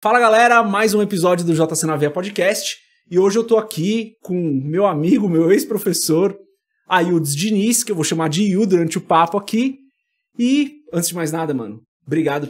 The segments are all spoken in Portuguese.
Fala galera, mais um episódio do JC na Veia Podcast e hoje eu tô aqui com meu amigo, meu ex-professor Ayudes Diniz, que eu vou chamar de Yu durante o papo aqui. E antes de mais nada, mano, obrigado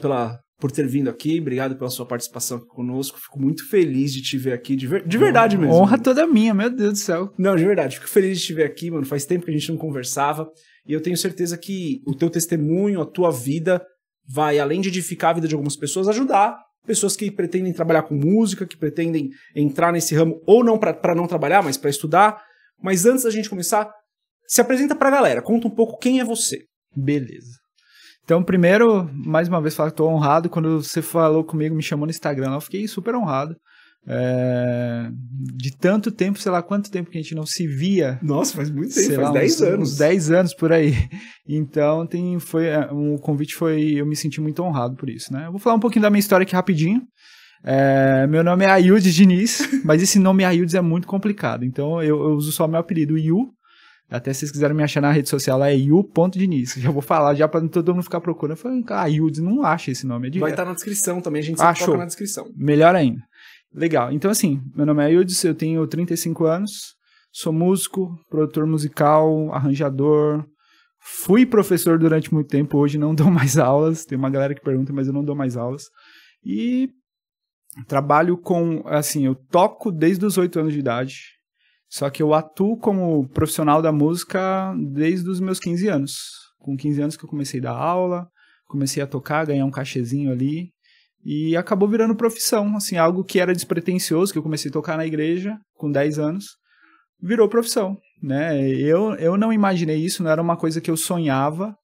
por ter vindo aqui, obrigado pela sua participação aqui conosco, fico muito feliz de te ver aqui, de verdade mesmo. Honra mano. Toda minha, meu Deus do céu. Não, de verdade, fico feliz de te ver aqui, mano, faz tempo que a gente não conversava e eu tenho certeza que o teu testemunho, a tua vida vai, além de edificar a vida de algumas pessoas, ajudar pessoas que pretendem trabalhar com música, que pretendem entrar nesse ramo, ou não para não trabalhar, mas para estudar. Mas antes da gente começar, se apresenta pra galera, conta um pouco quem é você. Beleza. Então, primeiro, mais uma vez, falar que estou honrado. Quando você falou comigo, me chamou no Instagram, eu fiquei super honrado. De tanto tempo, sei lá quanto tempo que a gente não se via. Nossa, faz muito tempo, faz 10 anos. Uns 10 anos por aí. Então, o convite foi, eu me senti muito honrado por isso, né? Eu vou falar um pouquinho da minha história aqui rapidinho. Meu nome é Ayudes Diniz, mas esse nome Ayudes é muito complicado. Então, eu uso só meu apelido, Yu. Até se vocês quiserem me achar na rede social, lá é yu.diniz. Já vou falar, já pra todo mundo ficar procurando. Eu falei, Ayudes, não acha esse nome. Vai estar na descrição também, a gente sempre coloca na descrição. Melhor ainda. Legal. Então, assim, meu nome é Ayudes, eu tenho 35 anos, sou músico, produtor musical, arranjador, fui professor durante muito tempo, hoje não dou mais aulas, tem uma galera que pergunta, mas eu não dou mais aulas. E trabalho com, assim, eu toco desde os 8 anos de idade, só que eu atuo como profissional da música desde os meus 15 anos. Com 15 anos que eu comecei a dar aula, comecei a tocar, ganhar um cachezinho ali, e acabou virando profissão, assim, algo que era despretensioso, que eu comecei a tocar na igreja com 10 anos, virou profissão, né? Eu não imaginei isso, não era uma coisa que eu sonhava,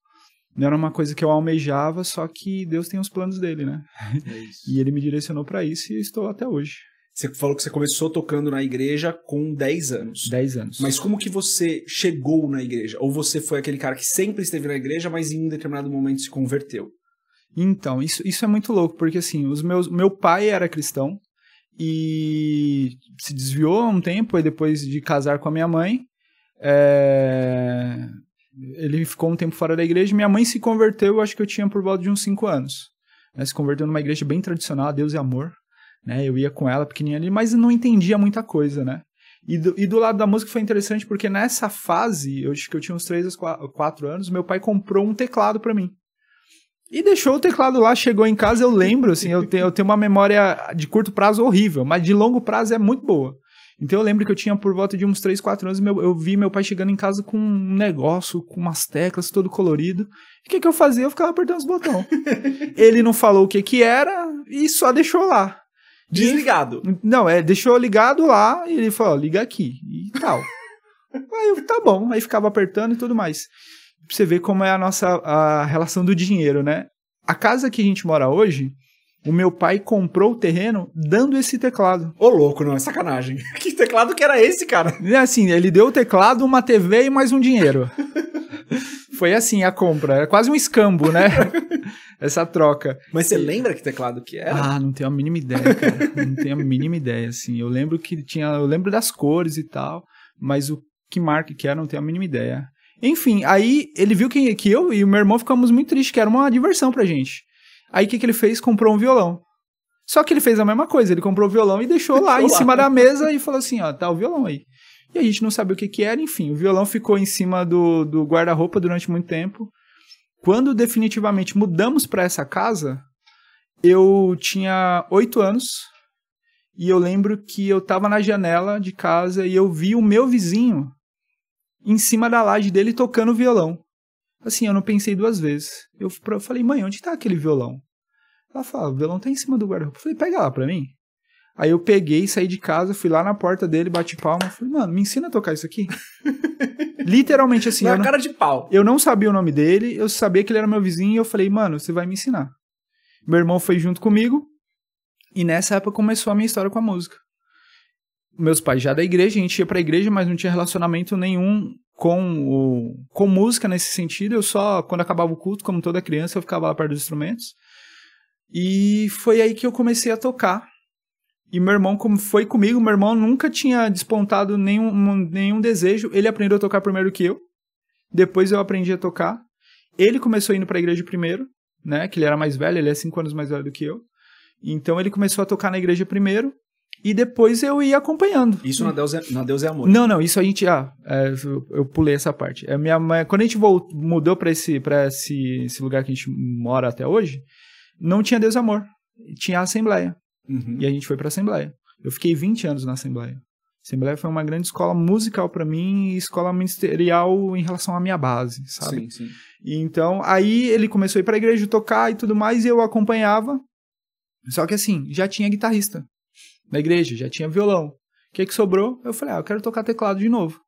não era uma coisa que eu almejava, só que Deus tem os planos dele, né? É isso. E ele me direcionou para isso e estou até hoje. Você falou que você começou tocando na igreja com 10 anos. 10 anos. Mas como que você chegou na igreja? Ou você foi aquele cara que sempre esteve na igreja, mas em um determinado momento se converteu? Então, isso é muito louco, porque assim, meu pai era cristão e se desviou há um tempo, aí depois de casar com a minha mãe, ele ficou um tempo fora da igreja, minha mãe se converteu, eu acho que eu tinha por volta de uns 5 anos, né, se converteu numa igreja bem tradicional, Deus e Amor, né, eu ia com ela pequenininha ali, mas não entendia muita coisa, né, e do lado da música foi interessante, porque nessa fase, eu acho que eu tinha uns 3 a 4 anos, meu pai comprou um teclado pra mim. E deixou o teclado lá, chegou em casa, eu lembro, assim, eu tenho uma memória de curto prazo horrível, mas de longo prazo é muito boa. Então eu lembro que eu tinha por volta de uns 3, 4 anos, eu vi meu pai chegando em casa com um negócio, com umas teclas, todo colorido. E o que eu fazia? Eu ficava apertando os botões. Ele não falou o que era e só deixou lá. Desligado. Não, deixou ligado lá e ele falou, liga aqui e tal. Aí eu, tá bom, aí ficava apertando e tudo mais. Pra você ver como é a relação do dinheiro, né? A casa que a gente mora hoje, o meu pai comprou o terreno dando esse teclado. Ô louco, não, é sacanagem. Que teclado que era esse, cara? Assim, ele deu o teclado, uma TV e mais um dinheiro. Foi assim a compra, era quase um escambo, né? Essa troca. Mas você lembra que teclado que era? Ah, não tenho a mínima ideia, cara. Não tenho a mínima ideia, assim. Eu lembro das cores e tal, mas o que marca que era, não tenho a mínima ideia. Enfim, aí ele viu que eu e o meu irmão ficamos muito tristes, que era uma diversão pra gente. Aí o que ele fez? Comprou um violão. Só que ele fez a mesma coisa, ele comprou o violão e deixou lá em cima da mesa e falou assim, ó, tá o violão aí. E a gente não sabia o que era, enfim, o violão ficou em cima do guarda-roupa durante muito tempo. Quando definitivamente mudamos pra essa casa, eu tinha 8 anos e eu lembro que eu tava na janela de casa e eu vi o meu vizinho em cima da laje dele tocando violão. Assim, eu não pensei 2 vezes. Eu falei, mãe, onde tá aquele violão? Ela falou, o violão tá em cima do guarda-roupa. Eu falei, pega lá pra mim. Aí eu peguei, saí de casa, fui lá na porta dele, bati palma. Falei, mano, me ensina a tocar isso aqui. Literalmente assim. Na cara de pau. Eu não sabia o nome dele, eu sabia que ele era meu vizinho e eu falei, mano, você vai me ensinar. Meu irmão foi junto comigo e nessa época começou a minha história com a música. Meus pais já da igreja, a gente ia pra igreja, mas não tinha relacionamento nenhum com música nesse sentido. Eu só, quando acabava o culto, como toda criança, eu ficava lá perto dos instrumentos. E foi aí que eu comecei a tocar. E meu irmão, como foi comigo, meu irmão nunca tinha despontado nenhum desejo. Ele aprendeu a tocar primeiro que eu. Depois eu aprendi a tocar. Ele começou indo pra igreja primeiro, né? Que ele era mais velho, ele é 5 anos mais velho do que eu. Então ele começou a tocar na igreja primeiro e depois eu ia acompanhando. Isso na Deus é Amor. Não, isso a gente... eu pulei essa parte. Minha mãe, quando a gente mudou pra esse lugar que a gente mora até hoje, não tinha Deus é Amor. Tinha a Assembleia. Uhum. E a gente foi pra Assembleia. Eu fiquei 20 anos na Assembleia. A Assembleia foi uma grande escola musical pra mim e escola ministerial em relação à minha base, sabe? Sim, sim. E então, aí ele começou a ir pra igreja tocar e tudo mais, e eu acompanhava. Só que assim, já tinha guitarrista na igreja, já tinha violão. O que sobrou? Eu falei, eu quero tocar teclado de novo,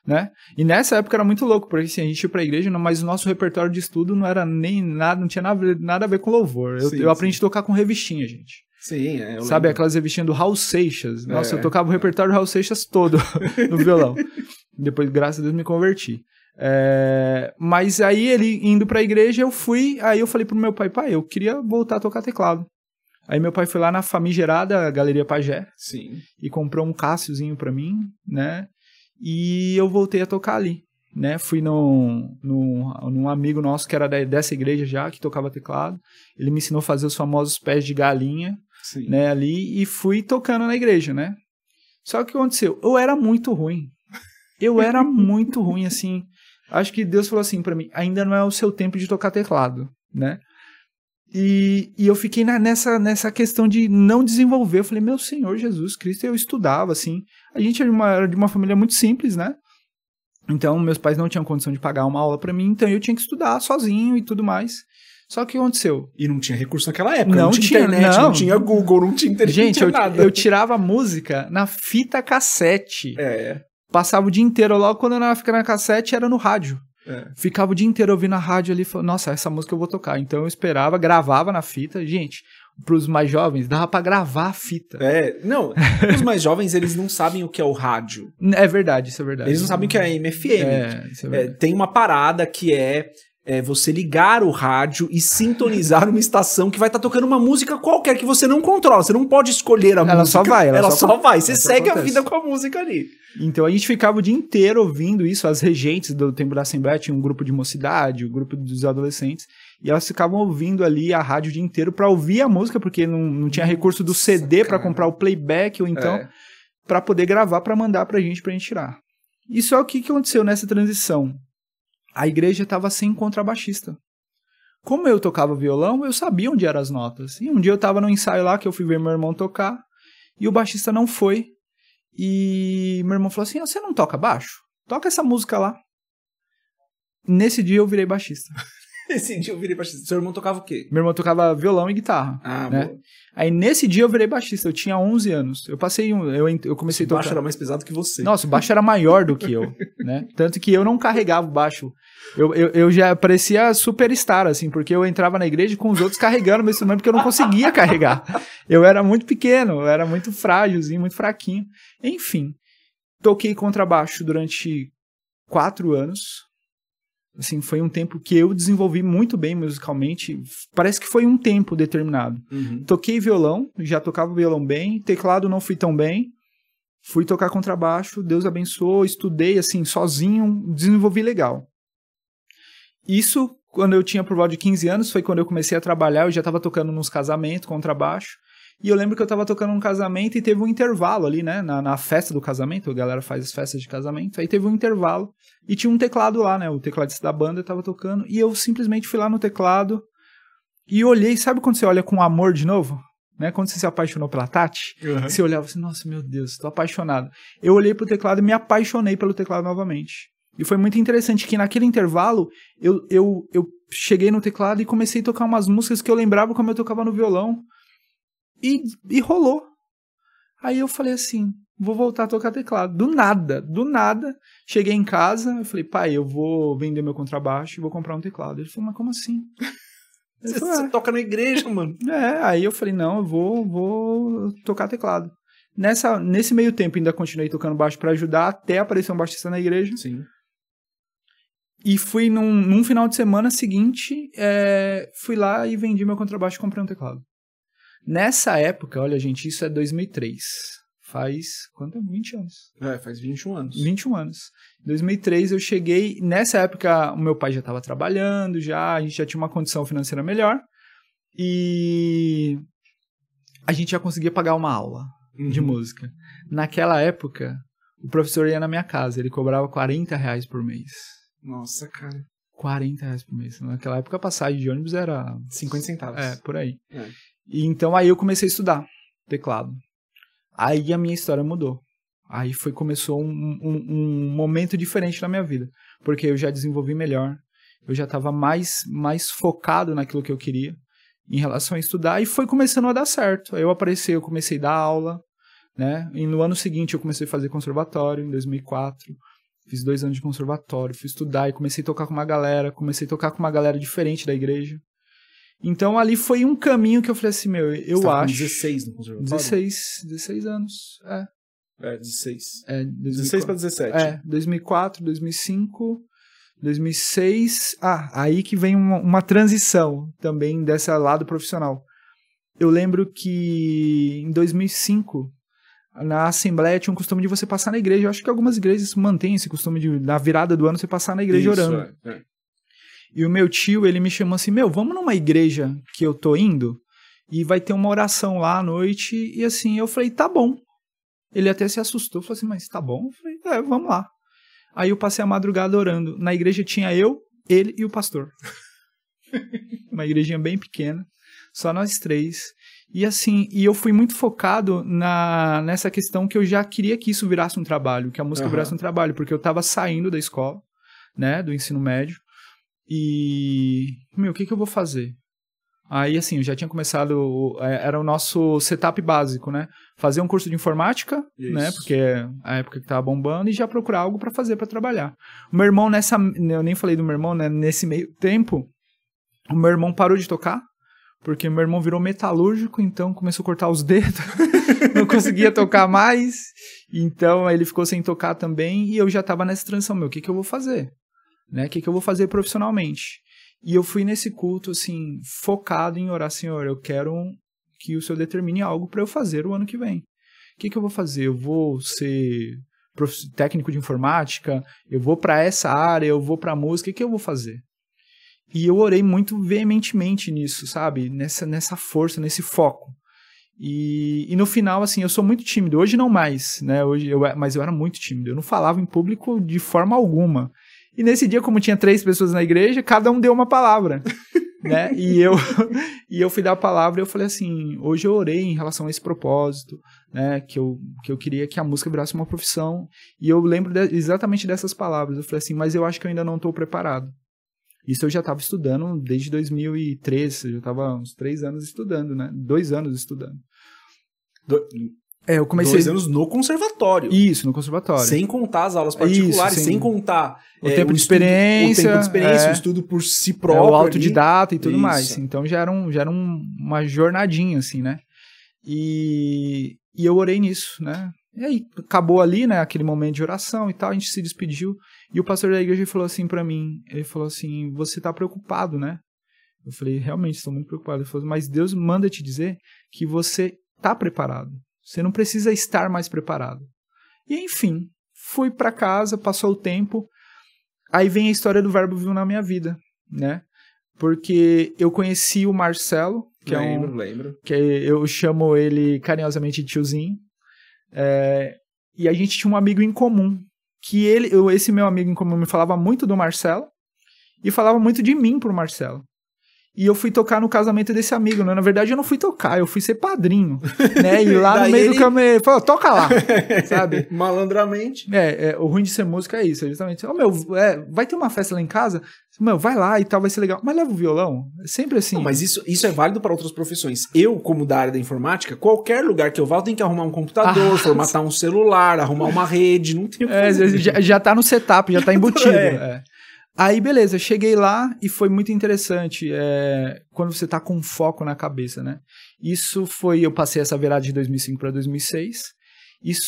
né? E nessa época era muito louco, porque assim, a gente ia pra igreja, mas o nosso repertório de estudo não era nem nada, não tinha nada a ver com louvor. Eu aprendi a tocar com revistinha, gente. Sim, sabe, aquelas revistinhas do Raul Seixas. Nossa, eu tocava o repertório do Raul Seixas todo no violão. Depois, graças a Deus, me converti. Mas aí, ele indo pra igreja, aí eu falei pro meu pai, eu queria voltar a tocar teclado. Aí meu pai foi lá na famigerada Galeria Pajé. Sim. E comprou um Cásiozinho pra mim, né? E eu voltei a tocar ali, né? Fui num amigo nosso que era dessa igreja já, que tocava teclado. Ele me ensinou a fazer os famosos pés de galinha. Sim. Né, ali, e fui tocando na igreja, né? Só que o que aconteceu? Eu era muito ruim, assim. Acho que Deus falou assim pra mim, ainda não é o seu tempo de tocar teclado, né? E eu fiquei nessa questão de não desenvolver. Eu falei, meu Senhor Jesus Cristo, eu estudava, assim. A gente era de uma família muito simples, né? Então, meus pais não tinham condição de pagar uma aula pra mim, então eu tinha que estudar sozinho e tudo mais. Só que o que aconteceu? E não tinha recurso naquela época. Não tinha internet, não tinha Google, não tinha internet. Gente, eu tirava música na fita cassete. Passava o dia inteiro. Logo quando eu não ficava na cassete, era no rádio. Ficava o dia inteiro ouvindo a rádio ali. Nossa, essa música eu vou tocar. Então eu esperava, gravava na fita. Gente, pros mais jovens, dava pra gravar a fita. Não, os mais jovens, eles não sabem o que é o rádio. É verdade, isso é verdade. Eles não sabem o que é MFM. Tem uma parada que é você ligar o rádio e sintonizar uma estação que vai estar tocando uma música qualquer que você não controla. Você não pode escolher a música. Ela só vai. Você segue a vida com a música ali. Então a gente ficava o dia inteiro ouvindo isso. As regentes do tempo da Assembleia tinham um grupo de mocidade, o grupo dos adolescentes. E elas ficavam ouvindo ali a rádio o dia inteiro pra ouvir a música, porque não tinha recurso do CD pra comprar o playback, ou então pra poder gravar pra mandar pra gente tirar. E só o que aconteceu nessa transição? A igreja estava sem contrabaixista. Como eu tocava violão, eu sabia onde eram as notas. E um dia eu estava no ensaio lá, que eu fui ver meu irmão tocar, e o baixista não foi. E meu irmão falou assim, você não toca baixo? Toca essa música lá. Nesse dia eu virei baixista. Nesse dia eu virei baixista. Seu irmão tocava o quê? Meu irmão tocava violão e guitarra. Né? Boa. Aí nesse dia eu virei baixista, eu tinha 11 anos. Eu comecei a tocar. O baixo era mais pesado que você. Nossa, o baixo era maior do que eu, né? Tanto que eu não carregava o baixo. Eu já parecia superstar, assim, porque eu entrava na igreja com os outros carregando meu instrumento, porque eu não conseguia carregar. Eu era muito pequeno, eu era muito frágilzinho, muito fraquinho. Enfim, toquei contrabaixo durante 4 anos. Assim, foi um tempo que eu desenvolvi muito bem musicalmente. Parece que foi um tempo determinado. Uhum. Toquei violão, já tocava violão bem. Teclado não fui tão bem. Fui tocar contrabaixo, Deus abençoou. Estudei, assim, sozinho, desenvolvi legal. Isso, quando eu tinha por volta de 15 anos, foi quando eu comecei a trabalhar. Eu já estava tocando nos casamentos, contrabaixo. E eu lembro que eu estava tocando num casamento e teve um intervalo ali, né? Na festa do casamento, a galera faz as festas de casamento. Aí teve um intervalo e tinha um teclado lá, né? O tecladista da banda estava tocando. E eu simplesmente fui lá no teclado e olhei. Sabe quando você olha com amor de novo? Né? Quando você se apaixonou pela Tati, você olhava assim, nossa, meu Deus, tô apaixonado. Eu olhei pro teclado e me apaixonei pelo teclado novamente. E foi muito interessante que naquele intervalo eu cheguei no teclado e comecei a tocar umas músicas que eu lembrava como eu tocava no violão. E rolou. Aí eu falei assim, vou voltar a tocar teclado. Do nada, cheguei em casa, eu falei, pai, eu vou vender meu contrabaixo e vou comprar um teclado. Ele falou, mas como assim? Você toca na igreja, mano. Aí eu falei, não, eu vou tocar teclado. Nesse meio tempo ainda continuei tocando baixo pra ajudar, até aparecer um baixista na igreja. Sim. E fui num final de semana seguinte, fui lá e vendi meu contrabaixo e comprei um teclado. Nessa época, olha gente, isso é 2003. Faz, quanto? 20 anos. Faz 21 anos. 21 anos. Em 2003 eu cheguei, nessa época o meu pai já estava trabalhando, a gente já tinha uma condição financeira melhor. E a gente já conseguia pagar uma aula de música. Naquela época, o professor ia na minha casa, ele cobrava R$40 por mês. Nossa, cara. R$40 por mês. Naquela época a passagem de ônibus era 50 centavos. Por aí. É. E então aí eu comecei a estudar teclado. Aí a minha história mudou. Aí começou um momento diferente na minha vida. Porque eu já desenvolvi melhor. Eu já estava mais focado naquilo que eu queria em relação a estudar. E foi começando a dar certo. Aí eu comecei a dar aula, né? E no ano seguinte eu comecei a fazer conservatório, em 2004. Fiz 2 anos de conservatório, fui estudar e comecei a tocar com uma galera diferente da igreja. Então ali foi um caminho que eu falei assim, eu Você acho... Com 16 no conservatório? 16 anos, 16. 16 para 17. 2004, 2005, 2006... aí que vem uma transição também desse lado profissional. Eu lembro que em 2005... na Assembleia tinha um costume de você passar na igreja. Eu acho que algumas igrejas mantêm esse costume de, na virada do ano, você passar na igreja orando. E o meu tio, ele me chamou assim, vamos numa igreja que eu tô indo e vai ter uma oração lá à noite. E assim, eu falei, tá bom. Ele até se assustou, falou assim, mas tá bom? Eu falei, vamos lá. Aí eu passei a madrugada orando. Na igreja tinha eu, ele e o pastor. Uma igrejinha bem pequena, só nós 3. E assim, eu fui muito focado nessa questão que eu já queria que isso virasse um trabalho, que a música virasse um trabalho, porque eu tava saindo da escola, né, do ensino médio, e, o que eu vou fazer? Aí, assim, eu já tinha começado, era o nosso setup básico, né, fazer um curso de informática, né, porque é a época que tava bombando, e já procurar algo pra fazer, pra trabalhar. O meu irmão, eu nem falei do meu irmão, né, nesse meio tempo, o meu irmão parou de tocar, porque meu irmão virou metalúrgico, então começou a cortar os dedos, não conseguia tocar mais, então ele ficou sem tocar também, e eu já estava nessa transição, o que eu vou fazer? Né? O que eu vou fazer profissionalmente? E eu fui nesse culto, assim, focado em orar, Senhor, eu quero que o Senhor determine algo para eu fazer o ano que vem. O que eu vou fazer? Eu vou ser técnico de informática? Eu vou para essa área? Eu vou para música? O que eu vou fazer? E eu orei muito veementemente nisso, sabe? Nessa força, nesse foco. E no final, assim, eu sou muito tímido. Hoje não mais, né? Mas eu era muito tímido. Eu não falava em público de forma alguma. E nesse dia, como tinha 3 pessoas na igreja, cada um deu uma palavra, né? E eu fui dar a palavra e eu falei assim, hoje eu orei em relação a esse propósito, né? Que eu queria que a música virasse uma profissão. E eu lembro exatamente dessas palavras. Eu falei assim, mas eu acho que eu ainda não estou preparado. Isso eu já estava estudando desde 2013, eu já estava uns 3 anos estudando, né? 2 anos estudando. Eu comecei... 2 anos no conservatório. Isso, no conservatório. Sem contar as aulas particulares, sem contar... o tempo de experiência. O estudo por si próprio. O autodidata e tudo Isso. mais. Então já era uma jornadinha, assim, né? E eu orei nisso, né? E aí, acabou ali, né, aquele momento de oração e tal, a gente se despediu, e o pastor da igreja falou assim pra mim, ele falou assim, você tá preocupado, né? Eu falei, realmente, estou muito preocupado. Ele falou, mas Deus manda te dizer que você tá preparado, você não precisa estar mais preparado. E enfim, fui pra casa, passou o tempo, aí vem a história do Verbo Vivo na minha vida, né? Porque eu conheci o Marcelo, que lembro. Que eu chamo ele carinhosamente de tiozinho, e a gente tinha um amigo em comum, que esse meu amigo em comum me falava muito do Marcelo e falava muito de mim pro Marcelo. E eu fui tocar no casamento desse amigo, né? Na verdade eu não fui tocar, eu fui ser padrinho, né? E lá no meio do caminho ele falou, toca lá, sabe? Malandramente. O ruim de ser música é isso, justamente. Vai ter uma festa lá em casa, vai lá e tal, vai ser legal. Mas leva o violão, é sempre assim. Não, mas isso é válido para outras profissões. Eu, como da área da informática, qualquer lugar que eu vá, eu tenho que arrumar um computador, formatar um celular, arrumar uma rede, não tem o que fazer. Já tá no setup, já tá embutido. Aí, beleza, cheguei lá e foi muito interessante, quando você tá com foco na cabeça, né? Eu passei essa virada de 2005 para 2006,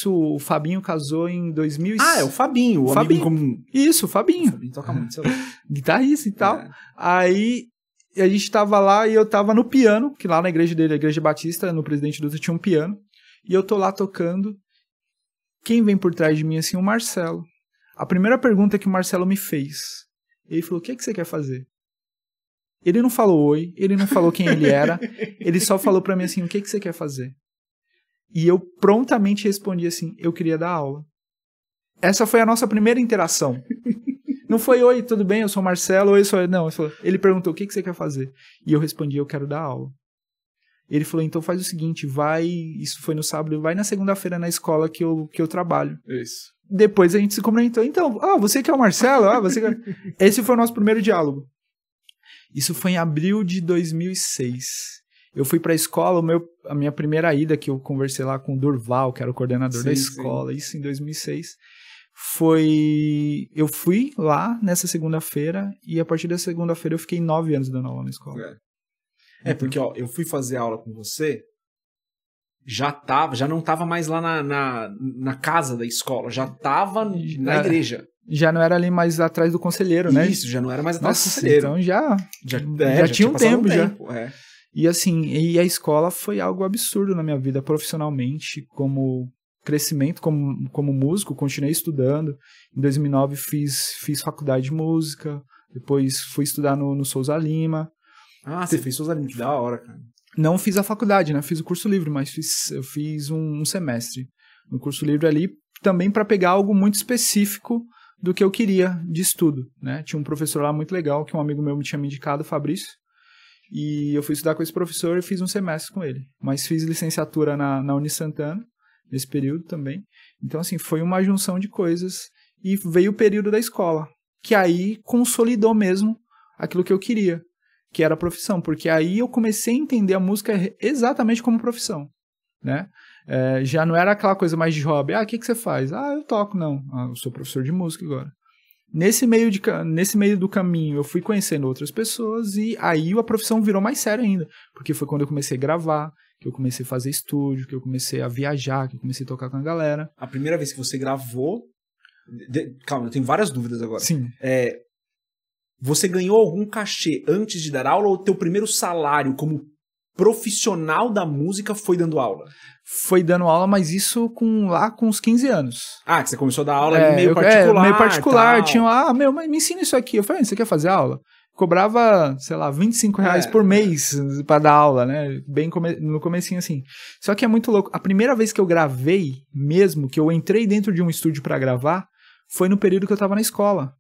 o Fabinho casou em 2006. É o Fabinho, o Fabinho comum. Isso, o Fabinho. O Fabinho toca muito, sei lá. Guitarrista e tal. Aí, a gente tava lá e eu tava no piano, que lá na igreja dele, a igreja batista, no Presidente Dutra tinha um piano, e eu tô lá tocando. Quem vem por trás de mim, assim, o Marcelo. A primeira pergunta que o Marcelo me fez, ele falou, o que você quer fazer? Ele não falou oi, ele não falou quem ele era, ele só falou pra mim assim, o que você quer fazer? E eu prontamente respondi assim, eu queria dar aula. Essa foi a nossa primeira interação. Não foi, oi, tudo bem, eu sou o Marcelo, oi, não, ele perguntou, o que você quer fazer? E eu respondi, eu quero dar aula. Ele falou, então faz o seguinte, isso foi no sábado, vai na segunda-feira na escola que eu trabalho. Isso. Depois a gente se comentou, então, você que é o Marcelo? Você que é... Esse foi o nosso primeiro diálogo. Isso foi em abril de 2006. Eu fui pra escola, a minha primeira ida, que eu conversei lá com o Durval, que era o coordenador da escola, isso em 2006, eu fui lá nessa segunda-feira, e a partir dessa segunda-feira eu fiquei 9 anos dando aula na escola. Porque, eu fui fazer aula com você, já não tava mais lá na casa da escola, já tava na igreja. Já não era ali mais atrás do conselheiro, né? Isso, já não era mais atrás do conselheiro. Então já tinha um tempo já. E assim, a escola foi algo absurdo na minha vida, profissionalmente, como crescimento, como músico, continuei estudando. Em 2009 fiz faculdade de música, depois fui estudar no Souza Lima. Ah, você fez Souza Lima, que da hora, cara. Não fiz a faculdade, né? Fiz o curso livre, mas eu fiz um semestre no curso livre ali, também para pegar algo muito específico do que eu queria de estudo, né? Tinha um professor lá muito legal, que um amigo meu tinha me indicado, o Fabrício, e eu fui estudar com esse professor e fiz um semestre com ele. Mas fiz licenciatura na Unisantana, nesse período também. Então, assim, foi uma junção de coisas, e veio o período da escola, que aí consolidou mesmo aquilo que eu queria, que era a profissão, porque aí eu comecei a entender a música exatamente como profissão, né? Já não era aquela coisa mais de hobby. O que você faz? Eu toco. Não, eu sou professor de música agora. Nesse meio do caminho, eu fui conhecendo outras pessoas e aí a profissão virou mais séria ainda, porque foi quando eu comecei a gravar, que eu comecei a fazer estúdio, que eu comecei a viajar, que eu comecei a tocar com a galera. A primeira vez que você gravou... Calma, eu tenho várias dúvidas agora. Sim. Você ganhou algum cachê antes de dar aula ou o teu primeiro salário como profissional da música foi dando aula? Foi dando aula, mas isso com uns 15 anos. Que você começou a dar aula meio particular. Meio particular. Tinha mas me ensina isso aqui. Eu falei, você quer fazer aula? Cobrava, sei lá, R$25 por mês pra dar aula, né? Bem no comecinho assim. Só que é muito louco. A primeira vez que eu gravei mesmo, que eu entrei dentro de um estúdio pra gravar, foi no período que eu tava na escola.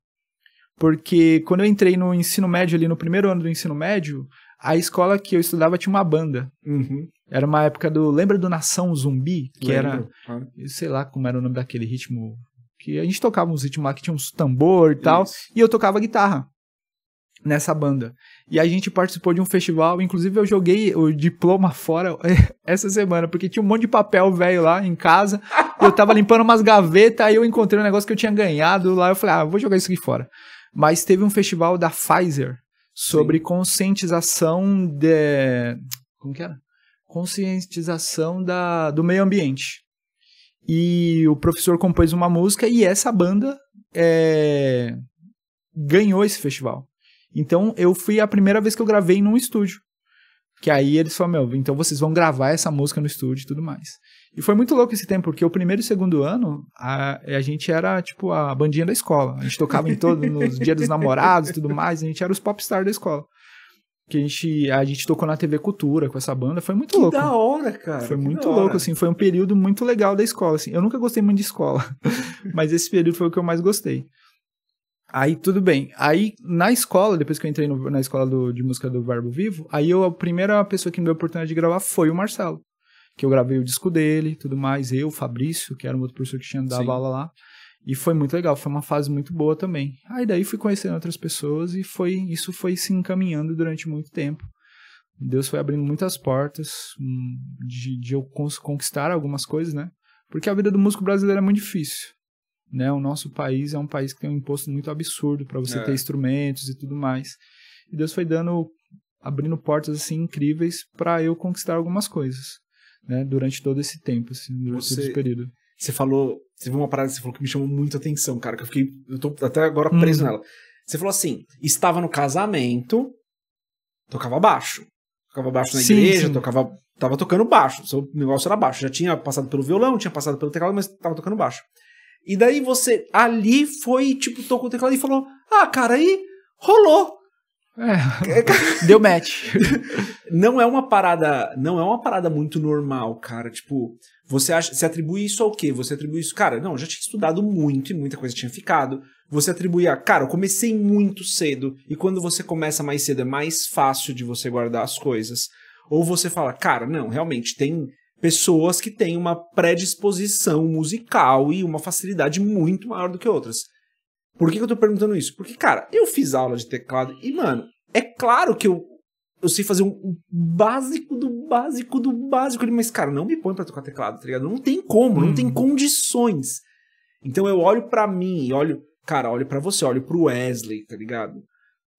Porque quando eu entrei no ensino médio, ali no primeiro ano do ensino médio, a escola que eu estudava tinha uma banda. Uhum. Era uma época lembra do Nação Zumbi? Que Lembro. sei lá como era o nome daquele ritmo, que a gente tocava uns ritmos lá que tinha uns tambor e tal, e eu tocava guitarra nessa banda. E a gente participou de um festival, inclusive eu joguei o diploma fora essa semana, porque tinha um monte de papel velho lá em casa, eu tava limpando umas gavetas, aí eu encontrei um negócio que eu tinha ganhado lá, eu falei, vou jogar isso aqui fora. Mas teve um festival da Pfizer sobre conscientização como que era? Conscientização do meio ambiente. E o professor compôs uma música e essa banda ganhou esse festival. Então eu fui a primeira vez que eu gravei num estúdio. Que aí eles falaram, então vocês vão gravar essa música no estúdio e tudo mais. E foi muito louco esse tempo, porque o primeiro e segundo ano, a gente era tipo a bandinha da escola. A gente tocava nos Dia dos Namorados e tudo mais, a gente era os popstars da escola. Que a gente tocou na TV Cultura com essa banda, foi muito louco. Que da hora, cara. Foi muito louco, assim, foi um período muito legal da escola, assim. Eu nunca gostei muito de escola, mas esse período foi o que eu mais gostei. Aí, tudo bem. Aí, na escola, depois que eu entrei na escola de música do Verbo Vivo, aí a primeira pessoa que me deu a oportunidade de gravar foi o Marcelo. Que eu gravei o disco dele e tudo mais. O Fabrício, que era um outro professor que tinha dado aula lá. E foi muito legal, foi uma fase muito boa também. Aí daí fui conhecendo outras pessoas e isso foi se encaminhando durante muito tempo. Deus foi abrindo muitas portas de eu conquistar algumas coisas, né? Porque a vida do músico brasileiro é muito difícil. Né? O nosso país é um país que tem um imposto muito absurdo para você ter instrumentos e tudo mais. E Deus foi abrindo portas assim incríveis para eu conquistar algumas coisas, né? Durante todo esse tempo, assim, durante todo esse período. Você viu uma parada que você falou que me chamou muita atenção, cara, que eu tô até agora preso nela. Você falou assim, estava no casamento, tocava baixo na igreja, tava tocando baixo, seu negócio era baixo, já tinha passado pelo violão, tinha passado pelo teclado, mas tava tocando baixo. E daí você ali foi, tipo, tocou o teclado e falou, cara, aí rolou. Deu match. Não é uma parada muito normal, cara. Tipo, você atribui isso ao quê? Você atribui isso, cara, não, eu já tinha estudado muito e muita coisa tinha ficado. Você atribui cara, eu comecei muito cedo e quando você começa mais cedo é mais fácil de você guardar as coisas. Ou você fala, cara, não, realmente tem pessoas que têm uma predisposição musical e uma facilidade muito maior do que outras. Por que eu tô perguntando isso? Porque, cara, eu fiz aula de teclado e, mano, é claro que eu sei fazer um básico do básico do básico, mas, cara, não me põe pra tocar teclado, tá ligado? Não tem como, não tem condições. Então eu olho pra mim, olho pra você, olho pro Wesley, tá ligado?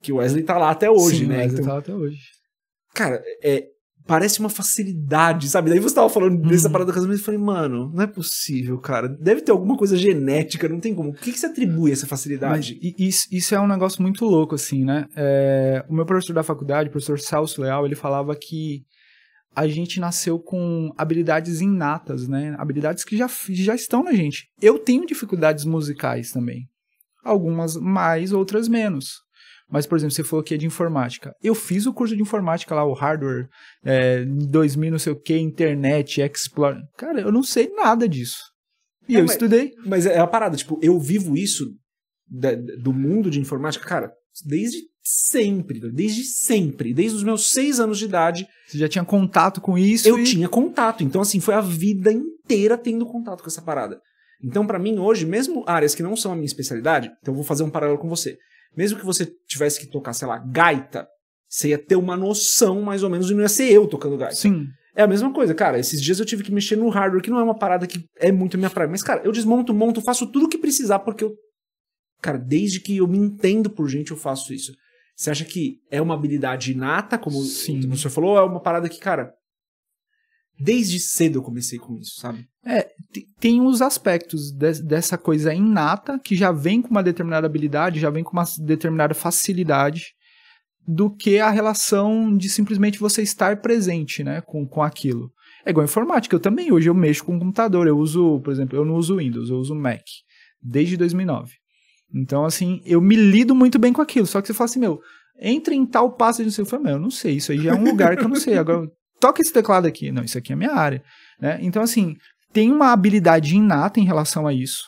Que o Wesley tá lá até hoje, Sim, né? O Wesley então, tá lá até hoje. Cara, parece uma facilidade, sabe? Daí você tava falando dessa parada do casamento e eu falei, mano, não é possível, cara. Deve ter alguma coisa genética, não tem como. O que você atribui a essa facilidade? Mas isso é um negócio muito louco, assim, né? O meu professor da faculdade, o professor Celso Leal, ele falava que a gente nasceu com habilidades inatas, né? Habilidades que já estão na gente. Eu tenho dificuldades musicais também. Algumas mais, outras menos. Mas, por exemplo, você falou que é de informática. Eu fiz o curso de informática lá, o hardware, 2000 não sei o que, internet, Explorer. Cara, eu não sei nada disso. E eu estudei. Mas é a parada, tipo, eu vivo isso do mundo de informática, cara, desde sempre. Desde os meus 6 anos de idade. Você já tinha contato com isso? Eu tinha contato. Então, assim, foi a vida inteira tendo contato com essa parada. Então, pra mim, hoje, mesmo áreas que não são a minha especialidade, então eu vou fazer um paralelo com você. Mesmo que você tivesse que tocar, sei lá, gaita, você ia ter uma noção, mais ou menos, e não ia ser eu tocando gaita. Sim. É a mesma coisa, cara. Esses dias eu tive que mexer no hardware, que não é uma parada que é muito a minha praia. Mas, cara, eu desmonto, monto, faço tudo o que precisar, porque eu... Cara, desde que eu me entendo por gente, eu faço isso. Você acha que é uma habilidade inata, como Sim. o senhor falou, ou é uma parada que, cara... Desde cedo eu comecei com isso, sabe? Tem uns aspectos dessa coisa inata, que já vem com uma determinada habilidade, já vem com uma determinada facilidade, do que a relação de simplesmente você estar presente, né, com aquilo. É igual a informática, eu também, hoje eu mexo com o computador, eu uso, por exemplo, eu não uso Windows, eu uso Mac, desde 2009. Então, assim, eu me lido muito bem com aquilo, só que você fala assim, entra em tal passo, eu falo, eu não sei, isso aí já é um lugar que eu não sei, agora... Toca esse teclado aqui. Não, isso aqui é a minha área. Né? Então, assim, tem uma habilidade inata em relação a isso.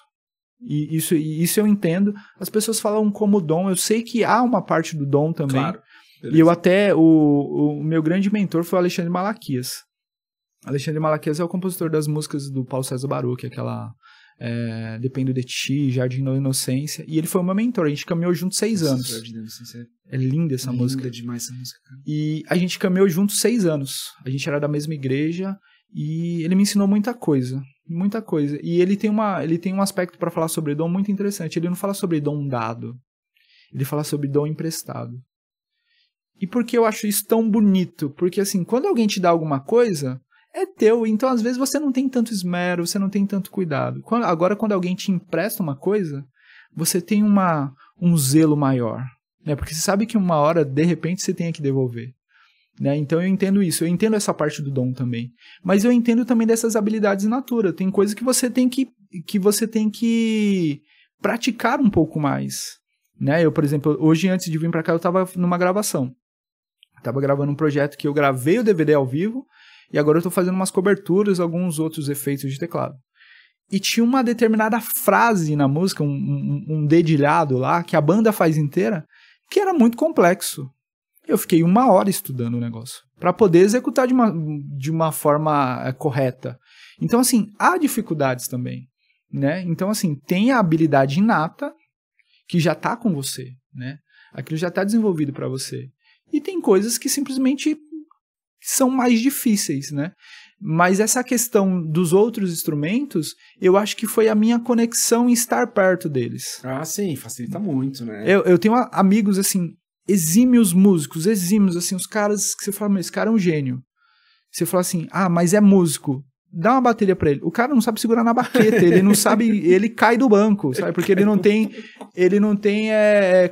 E isso eu entendo. As pessoas falam como dom. Eu sei que há uma parte do dom também. Claro. E eu até... O meu grande mentor foi o Alexandre Malaquias. Alexandre Malaquias é o compositor das músicas do Paulo César Baruch, aquela... Dependo de Ti, Jardim da Inocência. E ele foi o meu mentor. A gente caminhou juntos 6 anos. Jardim da Inocência é linda essa música. Linda demais essa música, cara. E a gente caminhou juntos 6 anos. A gente era da mesma igreja e ele me ensinou muita coisa. Muita coisa. E ele tem um aspecto para falar sobre dom muito interessante. Ele não fala sobre dom dado. Ele fala sobre dom emprestado. E por que eu acho isso tão bonito? Porque assim, quando alguém te dá alguma coisa... é teu, então às vezes você não tem tanto esmero, você não tem tanto cuidado. Agora, quando alguém te empresta uma coisa, você tem um zelo maior, né? Porque você sabe que uma hora, de repente, você tem que devolver. Né? Então eu entendo isso, eu entendo essa parte do dom também. Mas eu entendo também dessas habilidades natura. Tem coisas que você tem que praticar um pouco mais. Né? Eu, por exemplo, hoje antes de vir pra cá, eu estava numa gravação. Estava gravando um projeto que eu gravei o DVD ao vivo, e agora eu tô fazendo umas coberturas, alguns outros efeitos de teclado. E tinha uma determinada frase na música, um dedilhado lá, que a banda faz inteira, que era muito complexo. Eu fiquei 1 hora estudando o negócio, para poder executar de uma forma correta. Então, assim, há dificuldades também, né? Então, assim, tem a habilidade inata, que já tá com você, né? Aquilo já tá desenvolvido para você. E tem coisas que simplesmente... são mais difíceis, né? Mas essa questão dos outros instrumentos, eu acho que foi a minha conexão em estar perto deles. Ah, sim, facilita muito, né? Eu tenho amigos, assim, exímios músicos, assim, os caras que você fala, mas esse cara é um gênio. Você fala assim, mas é músico. Dá uma bateria pra ele. O cara não sabe segurar na baqueta, ele não sabe, ele cai do banco, sabe? Porque ele não tem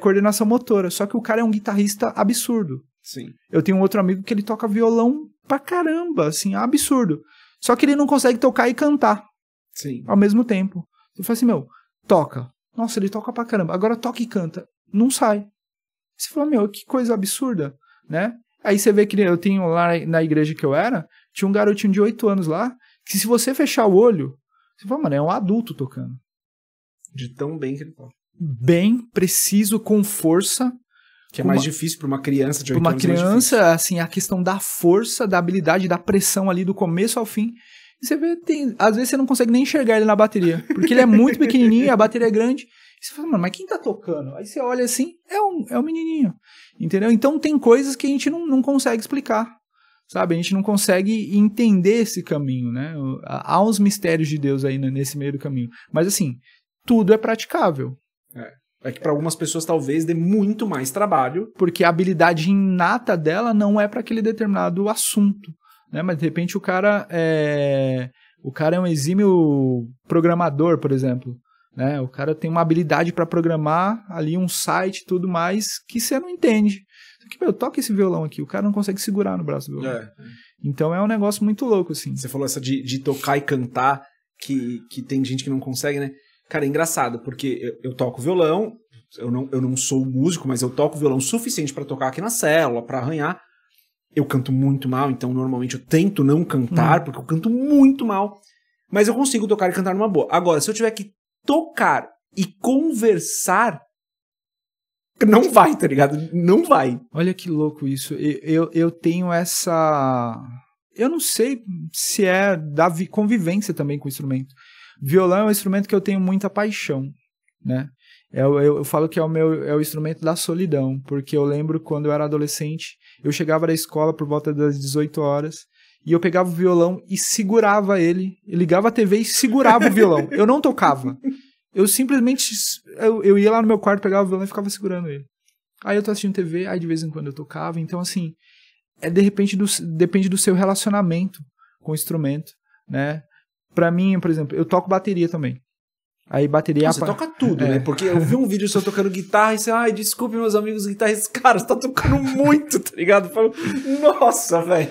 coordenação motora. Só que o cara é um guitarrista absurdo. Sim. Eu tenho um outro amigo que ele toca violão pra caramba, assim, absurdo. Só que ele não consegue tocar e cantar. Sim. Ao mesmo tempo. Eu falo assim, toca. Nossa, ele toca pra caramba. Agora toca e canta. Não sai. Você fala, meu, que coisa absurda, né? Aí você vê que eu tenho lá na igreja que eu era, tinha um garotinho de 8 anos lá, que se você fechar o olho, você fala, mano, é um adulto tocando. De tão bem que ele toca. Bem, preciso, com força. Que é mais difícil para uma criança de 8 anos. Para uma criança, assim, a questão da força, da habilidade, da pressão ali do começo ao fim. E você vê, às vezes você não consegue nem enxergar ele na bateria, porque ele é muito pequenininho, a bateria é grande. E você fala, mano, mas quem tá tocando? Aí você olha assim, é um menininho, entendeu? Então tem coisas que a gente não consegue explicar, sabe? A gente não consegue entender esse caminho, né? Há uns mistérios de Deus aí nesse meio do caminho. Mas assim, tudo é praticável. É que para algumas pessoas talvez dê muito mais trabalho. Porque a habilidade inata dela não é para aquele determinado assunto, né? Mas de repente o cara é um exímio programador, por exemplo, né? O cara tem uma habilidade para programar ali um site e tudo mais que você não entende. Toca esse violão aqui, o cara não consegue segurar no braço do violão. Então é um negócio muito louco, assim. Você falou essa de tocar e cantar, que tem gente que não consegue, né? Cara, é engraçado, porque eu toco violão, eu não sou músico, mas eu toco violão suficiente para tocar aqui na célula, para arranhar. Eu canto muito mal, então normalmente eu tento não cantar, porque eu canto muito mal. Mas eu consigo tocar e cantar numa boa. Agora, se eu tiver que tocar e conversar, não vai, tá ligado? Não vai. Olha que louco isso. Eu tenho essa... Eu não sei se é da convivência também com o instrumento. Violão é um instrumento que eu tenho muita paixão, né? Eu falo que é o instrumento da solidão, porque eu lembro quando eu era adolescente, eu chegava da escola por volta das 18 horas, e eu pegava o violão e segurava ele, eu ligava a TV e segurava o violão. Eu não tocava. Eu simplesmente, eu ia lá no meu quarto, pegava o violão e ficava segurando ele. Aí eu tô assistindo TV, aí de vez em quando eu tocava, então assim, depende do seu relacionamento com o instrumento, né? Pra mim, por exemplo, eu toco bateria também. Aí bateria... Você toca tudo, né? Porque eu vi um vídeo seu tocando guitarra e você... Ai, desculpe meus amigos guitarristas. Cara, você tá tocando muito, tá ligado? Eu falo, nossa, velho.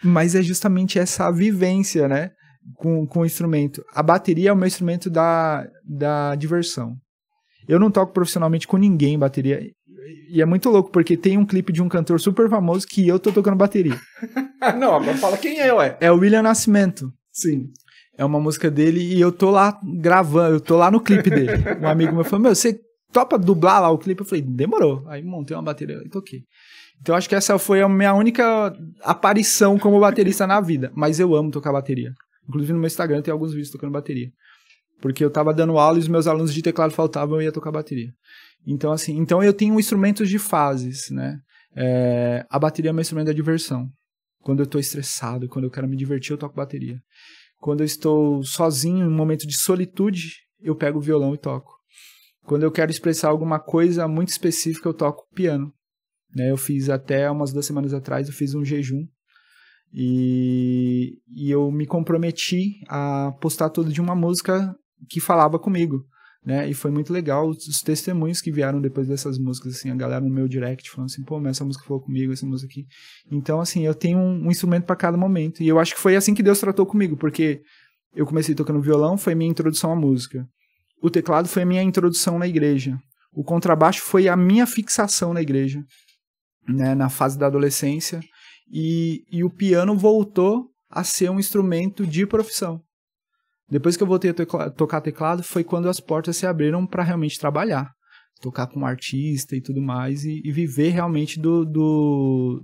Mas é justamente essa vivência, né? Com o instrumento. A bateria é o meu instrumento da diversão. Eu não toco profissionalmente com ninguém bateria. E é muito louco, porque tem um clipe de um cantor super famoso que eu tô tocando bateria. Não, agora fala quem é, ué. É o William Nascimento. Sim. É uma música dele e eu tô lá gravando, eu tô lá no clipe dele. Um amigo meu falou, você topa dublar lá o clipe? Eu falei, demorou. Aí montei uma bateria e toquei. Então acho que essa foi a minha única aparição como baterista na vida. Mas eu amo tocar bateria. Inclusive no meu Instagram tem alguns vídeos tocando bateria. Porque eu tava dando aula e os meus alunos de teclado faltavam, eu ia tocar bateria. Então assim, eu tenho instrumentos de fases, né? A bateria é meu instrumento da diversão. Quando eu tô estressado, quando eu quero me divertir, eu toco bateria. Quando eu estou sozinho, em um momento de solitude, eu pego o violão e toco. Quando eu quero expressar alguma coisa muito específica, eu toco piano. Né? Eu fiz até umas 2 semanas atrás, eu fiz um jejum. E eu me comprometi a postar tudo de uma música que falava comigo. Né? E foi muito legal os testemunhos que vieram depois dessas músicas, assim, a galera no meu direct falando assim, pô, mas essa música falou comigo, essa música aqui. Então, assim, eu tenho um instrumento para cada momento, e eu acho que foi assim que Deus tratou comigo, porque eu comecei tocando violão, foi minha introdução à música. O teclado foi a minha introdução na igreja. O contrabaixo foi a minha fixação na igreja, né, na fase da adolescência, e o piano voltou a ser um instrumento de profissão. Depois que eu voltei a tocar teclado, foi quando as portas se abriram para realmente trabalhar. Tocar com um artista e tudo mais, e viver realmente do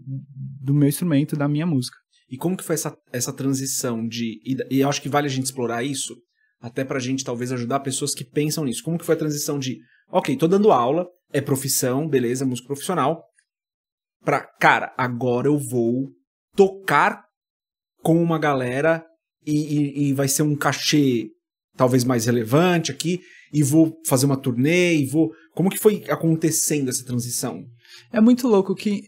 meu instrumento, da minha música. E como que foi essa transição de... E eu acho que vale a gente explorar isso, até pra gente talvez ajudar pessoas que pensam nisso. Como que foi a transição de... Ok, tô dando aula, é profissão, beleza, músico profissional. Pra, cara, agora eu vou tocar com uma galera... E vai ser um cachê talvez mais relevante aqui, e vou fazer uma turnê, e vou... Como que foi acontecendo essa transição? É muito louco que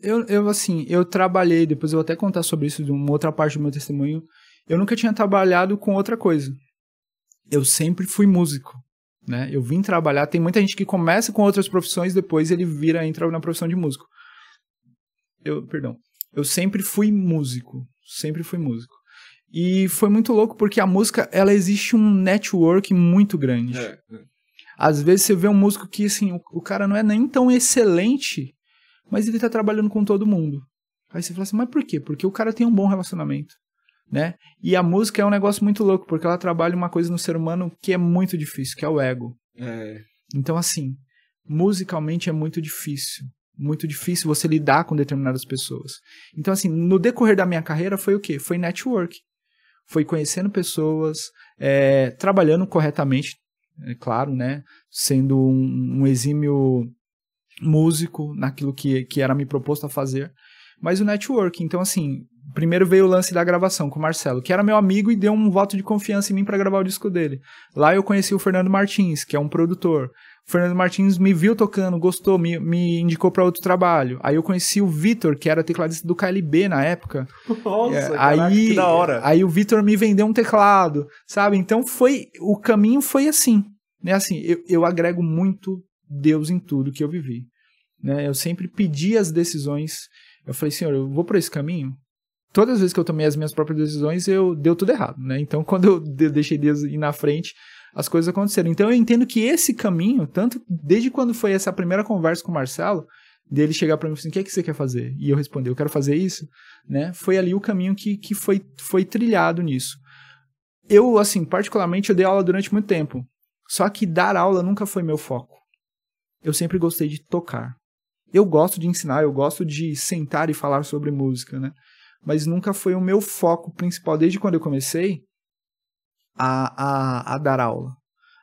eu trabalhei, depois eu vou até contar sobre isso de uma outra parte do meu testemunho, eu nunca tinha trabalhado com outra coisa. Eu sempre fui músico, né? Eu vim trabalhar, tem muita gente que começa com outras profissões, depois ele entra na profissão de músico. Eu sempre fui músico. E foi muito louco porque a música, ela existe um network muito grande. Às vezes você vê um músico que, assim, o cara não é nem tão excelente, mas ele tá trabalhando com todo mundo. Aí você fala assim, mas por quê? Porque o cara tem um bom relacionamento, né? E a música é um negócio muito louco, porque ela trabalha uma coisa no ser humano que é muito difícil, que é o ego. Então, assim, musicalmente é muito difícil você lidar com determinadas pessoas. Então, assim, no decorrer da minha carreira foi o quê? Foi network. Foi conhecendo pessoas, trabalhando corretamente, é claro, né? Sendo um exímio músico naquilo que era me proposto a fazer. Mas o network, então, assim, primeiro veio o lance da gravação com o Marcelo, que era meu amigo e deu um voto de confiança em mim para gravar o disco dele. Lá eu conheci o Fernando Martins, que é um produtor. O Fernando Martins me viu tocando, gostou, me indicou para outro trabalho. Aí eu conheci o Vitor, que era tecladista do KLB na época. Nossa, caraca, que da hora. Aí o Vitor me vendeu um teclado, sabe? Então o caminho foi assim, né? Assim, eu agrego muito Deus em tudo que eu vivi, né? Eu sempre pedi as decisões. Eu falei, Senhor, eu vou por esse caminho? Todas as vezes que eu tomei as minhas próprias decisões, deu tudo errado, né? Então, quando eu deixei Deus ir na frente, as coisas aconteceram. Então, eu entendo que esse caminho, tanto desde quando foi essa primeira conversa com o Marcelo, dele chegar pra mim e falar assim, o que você quer fazer? E eu respondi, eu quero fazer isso, né? Foi ali o caminho que foi trilhado nisso. Eu, assim, particularmente, eu dei aula durante muito tempo. Só que dar aula nunca foi meu foco. Eu sempre gostei de tocar. Eu gosto de ensinar, eu gosto de sentar e falar sobre música, né? Mas nunca foi o meu foco principal, desde quando eu comecei a dar aula.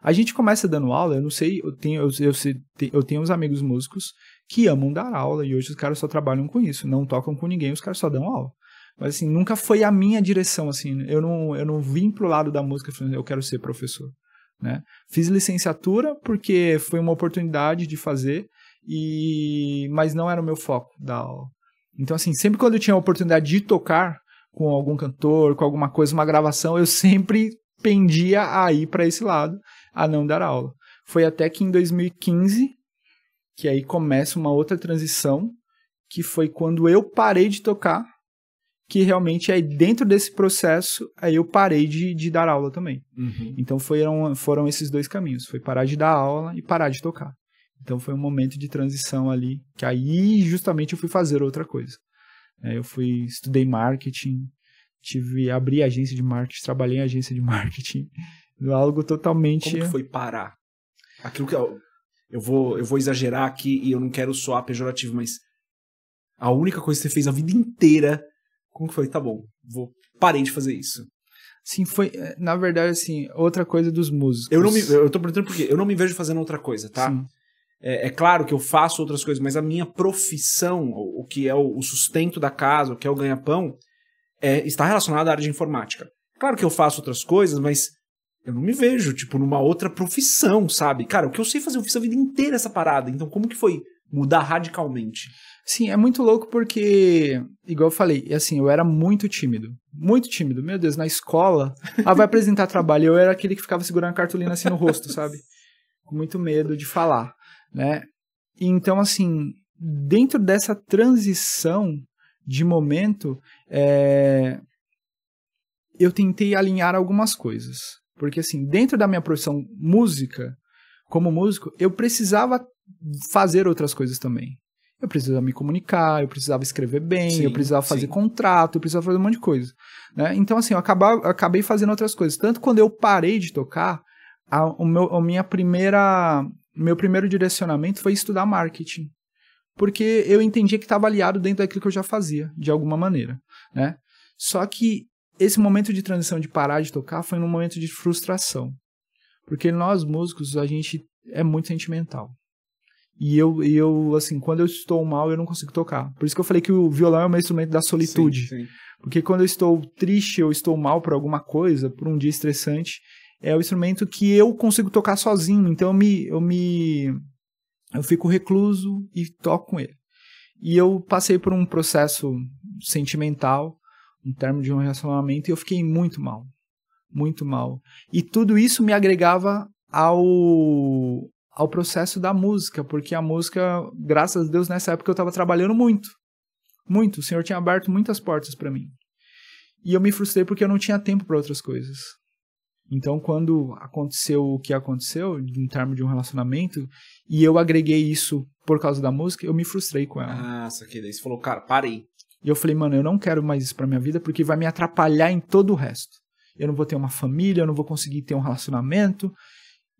A gente começa dando aula, eu não sei, eu tenho uns amigos músicos que amam dar aula e hoje os caras só trabalham com isso, não tocam com ninguém, os caras só dão aula. Mas assim, nunca foi a minha direção, assim, eu não vim pro lado da música falando, eu quero ser professor, né? Fiz licenciatura porque foi uma oportunidade de fazer, mas não era o meu foco da aula. Então, assim, sempre quando eu tinha a oportunidade de tocar com algum cantor, com alguma coisa, uma gravação, eu sempre pendia a ir para esse lado, a não dar aula. Foi até que em 2015, que aí começa uma outra transição, que foi quando eu parei de tocar, que realmente aí dentro desse processo, aí eu parei de dar aula também. Uhum. Então foram esses dois caminhos, foi parar de dar aula e parar de tocar. Então foi um momento de transição ali, que aí justamente eu fui fazer outra coisa. Eu estudei marketing, abri agência de marketing, trabalhei em agência de marketing, algo totalmente... Como que foi parar? Aquilo que eu vou exagerar aqui e eu não quero soar pejorativo, mas a única coisa que você fez a vida inteira, como que foi? Tá bom, parei de fazer isso. Sim, foi, na verdade, assim, outra coisa dos músicos. Eu tô perguntando por quê? Eu não me vejo fazendo outra coisa, tá? Sim. É claro que eu faço outras coisas, mas a minha profissão, o que é o sustento da casa, o que é o ganha-pão, está relacionado à área de informática. Claro que eu faço outras coisas, mas eu não me vejo, tipo, numa outra profissão, sabe? Cara, o que eu sei fazer, eu fiz a vida inteira essa parada. Então, como que foi mudar radicalmente? Sim, é muito louco porque, igual eu falei, assim, eu era muito tímido. Muito tímido. Meu Deus, na escola, vai apresentar trabalho. Eu era aquele que ficava segurando a cartolina assim no rosto, sabe? Com muito medo de falar, né? Então, assim, dentro dessa transição de momento, eu tentei alinhar algumas coisas. Porque, assim, dentro da minha profissão música, como músico, eu precisava fazer outras coisas também. Eu precisava me comunicar, eu precisava escrever bem, sim, eu precisava fazer contrato, eu precisava fazer um monte de coisa, né? Então, assim, eu acabei fazendo outras coisas. Tanto quando eu parei de tocar, meu primeiro direcionamento foi estudar marketing. Porque eu entendia que estava aliado dentro daquilo que eu já fazia, de alguma maneira, né? Só que esse momento de transição de parar de tocar foi num momento de frustração. Porque nós, músicos, a gente é muito sentimental. E eu, assim, quando eu estou mal, eu não consigo tocar. Por isso que eu falei que o violão é um instrumento da solitude. Sim, sim. Porque quando eu estou triste, eu estou mal por alguma coisa, por um dia estressante, é o instrumento que eu consigo tocar sozinho. Então eu fico recluso e toco com ele. E eu passei por um processo sentimental, um termo de um relacionamento, e eu fiquei muito mal. Muito mal. E tudo isso me agregava ao processo da música, porque a música, graças a Deus, nessa época eu estava trabalhando muito. Muito. O Senhor tinha aberto muitas portas para mim. E eu me frustrei porque eu não tinha tempo para outras coisas. Então, quando aconteceu o que aconteceu, em termos de um relacionamento, e eu agreguei isso por causa da música, eu me frustrei com ela. Ah, saquei. Daí você falou, cara, parei. E eu falei, mano, eu não quero mais isso pra minha vida, porque vai me atrapalhar em todo o resto. Eu não vou ter uma família, eu não vou conseguir ter um relacionamento.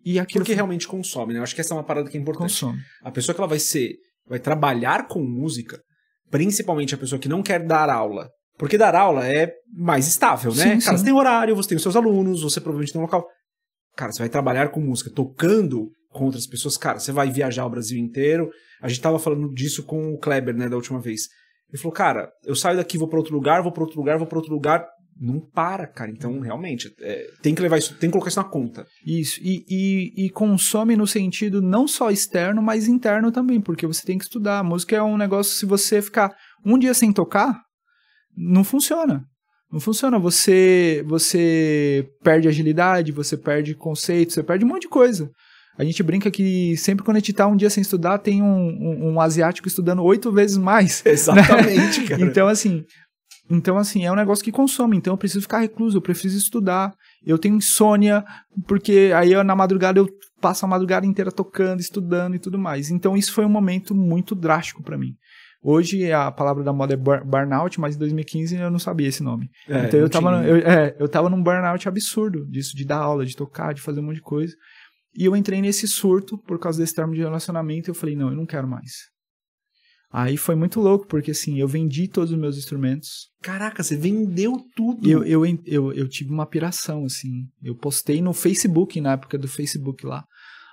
E aquilo Porque realmente consome, né? Eu acho que essa é uma parada que é importante. consome. A pessoa que ela vai trabalhar com música, principalmente a pessoa que não quer dar aula. Porque dar aula é mais estável, né? Sim, cara, sim. você tem horário, você tem os seus alunos, você provavelmente tem um local. Cara, você vai trabalhar com música, tocando com outras pessoas, cara, você vai viajar o Brasil inteiro. A gente tava falando disso com o Kleber, né, da última vez. Ele falou, cara, eu saio daqui, vou pra outro lugar, vou pra outro lugar, vou pra outro lugar. Não para, cara. Então, realmente, tem que levar isso, tem que colocar isso na conta. Isso. E consome no sentido não só externo, mas interno também, porque você tem que estudar. A música é um negócio, se você ficar um dia sem tocar, não funciona. Não funciona. Você perde agilidade, você perde conceito, você perde um monte de coisa. A gente brinca que sempre quando a gente tá um dia sem estudar, tem um asiático estudando 8 vezes mais. Exatamente, né? cara. Então, assim, é um negócio que consome. Então, eu preciso ficar recluso, eu preciso estudar. Eu tenho insônia, porque aí na madrugada eu passo a madrugada inteira tocando, estudando e tudo mais. Então, isso foi um momento muito drástico pra mim. Hoje a palavra da moda é burnout, mas em 2015 eu não sabia esse nome. Então eu tava num burnout absurdo disso, de dar aula, de tocar, de fazer um monte de coisa. E eu entrei nesse surto por causa desse termo de relacionamento e eu falei, não, eu não quero mais. Aí foi muito louco, porque assim, eu vendi todos os meus instrumentos. Caraca, você vendeu tudo. Eu tive uma piração, assim. Eu postei no Facebook, na época do Facebook lá.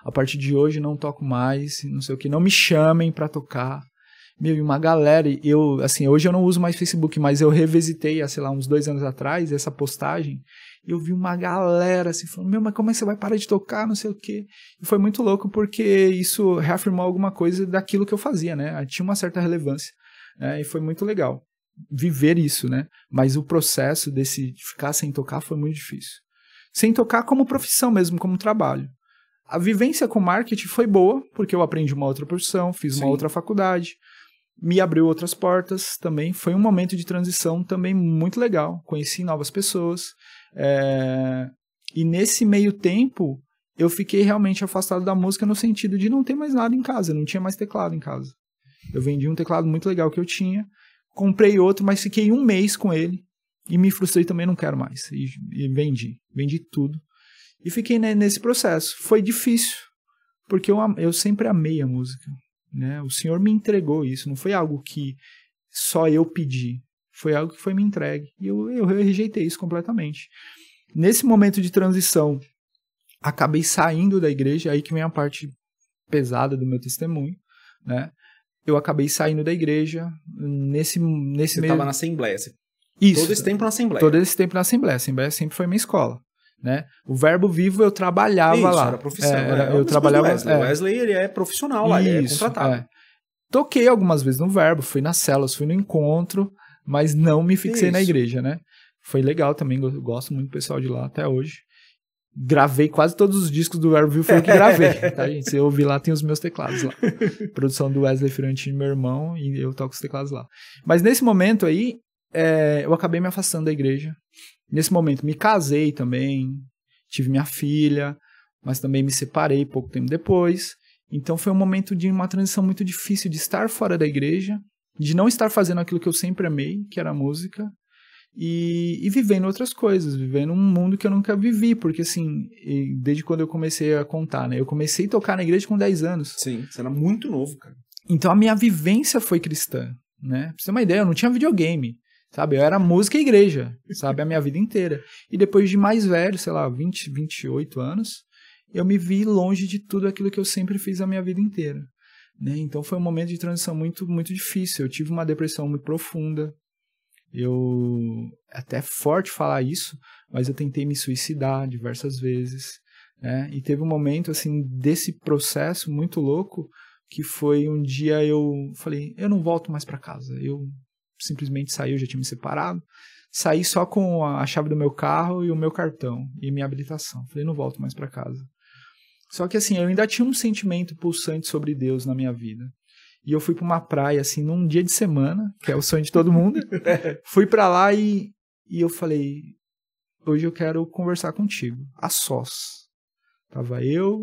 A partir de hoje não toco mais, não sei o que, não me chamem pra tocar. Meu, e uma galera, hoje eu não uso mais Facebook, mas eu revisitei, sei lá, uns 2 anos atrás, essa postagem, e eu vi uma galera assim, falando, meu, mas como é que você vai parar de tocar, não sei o quê? E foi muito louco, porque isso reafirmou alguma coisa daquilo que eu fazia, né? Tinha uma certa relevância, né? E foi muito legal viver isso, né? Mas o processo de ficar sem tocar foi muito difícil. Sem tocar como profissão mesmo, como trabalho. A vivência com marketing foi boa, porque eu aprendi uma outra profissão, fiz uma outra faculdade, me abriu outras portas também. Foi um momento de transição também muito legal. Conheci novas pessoas. E nesse meio tempo, eu fiquei realmente afastado da música no sentido de não ter mais nada em casa. Eu não tinha mais teclado em casa. Eu vendi um teclado muito legal que eu tinha. Comprei outro, mas fiquei 1 mês com ele. E me frustrei também, não quero mais. E vendi. Vendi tudo. E fiquei nesse processo. Foi difícil, porque eu sempre amei a música. Né? O Senhor me entregou isso, não foi algo que só eu pedi, foi algo que foi me entregue, e eu rejeitei isso completamente. Nesse momento de transição, acabei saindo da igreja, aí que vem a parte pesada do meu testemunho, né? Eu acabei saindo da igreja, nesse Você meio... estava na Assembleia, Isso, todo esse tempo na Assembleia. Todo esse tempo na Assembleia, a Assembleia sempre foi minha escola. Né? O Verbo Vivo eu trabalhava isso, lá. Era profissão. Eu trabalhava. O Wesley, ele é profissional lá, ele é contratado. Toquei algumas vezes no Verbo, fui nas células, fui no encontro, mas não me fixei na igreja, né? Foi legal também, eu gosto muito do pessoal de lá até hoje. Gravei quase todos os discos do Verbo Vivo, foi eu que gravei, tá, gente? Se eu ouvir lá, tem os meus teclados lá. Produção do Wesley Fiorentino, meu irmão, e eu toco os teclados lá. Mas nesse momento aí, eu acabei me afastando da igreja. Nesse momento me casei também, tive minha filha, mas também me separei pouco tempo depois. Então foi um momento de uma transição muito difícil, de estar fora da igreja, de não estar fazendo aquilo que eu sempre amei, que era a música, e vivendo outras coisas, vivendo um mundo que eu nunca vivi, porque assim, desde quando eu comecei a contar, né? Eu comecei a tocar na igreja com 10 anos. Sim, você era muito novo, cara. Então a minha vivência foi cristã, né? Pra você ter uma ideia, eu não tinha videogame. Sabe, eu era música e igreja, sabe, a minha vida inteira. E depois de mais velho, sei lá, 20, 28 anos, eu me vi longe de tudo aquilo que eu sempre fiz a minha vida inteira. Né? Então foi um momento de transição muito, muito difícil. Eu tive uma depressão muito profunda. É até forte falar isso, mas eu tentei me suicidar diversas vezes. Né? E teve um momento, assim, desse processo muito louco, que foi um dia eu falei, eu não volto mais para casa. Eu simplesmente saí, eu já tinha me separado, saí só com a chave do meu carro e o meu cartão e minha habilitação. Falei, não volto mais para casa. Só que assim, eu ainda tinha um sentimento pulsante sobre Deus na minha vida. E eu fui para uma praia assim num dia de semana, que é o sonho de todo mundo. Fui para lá e eu falei, hoje eu quero conversar contigo, a sós. Tava eu,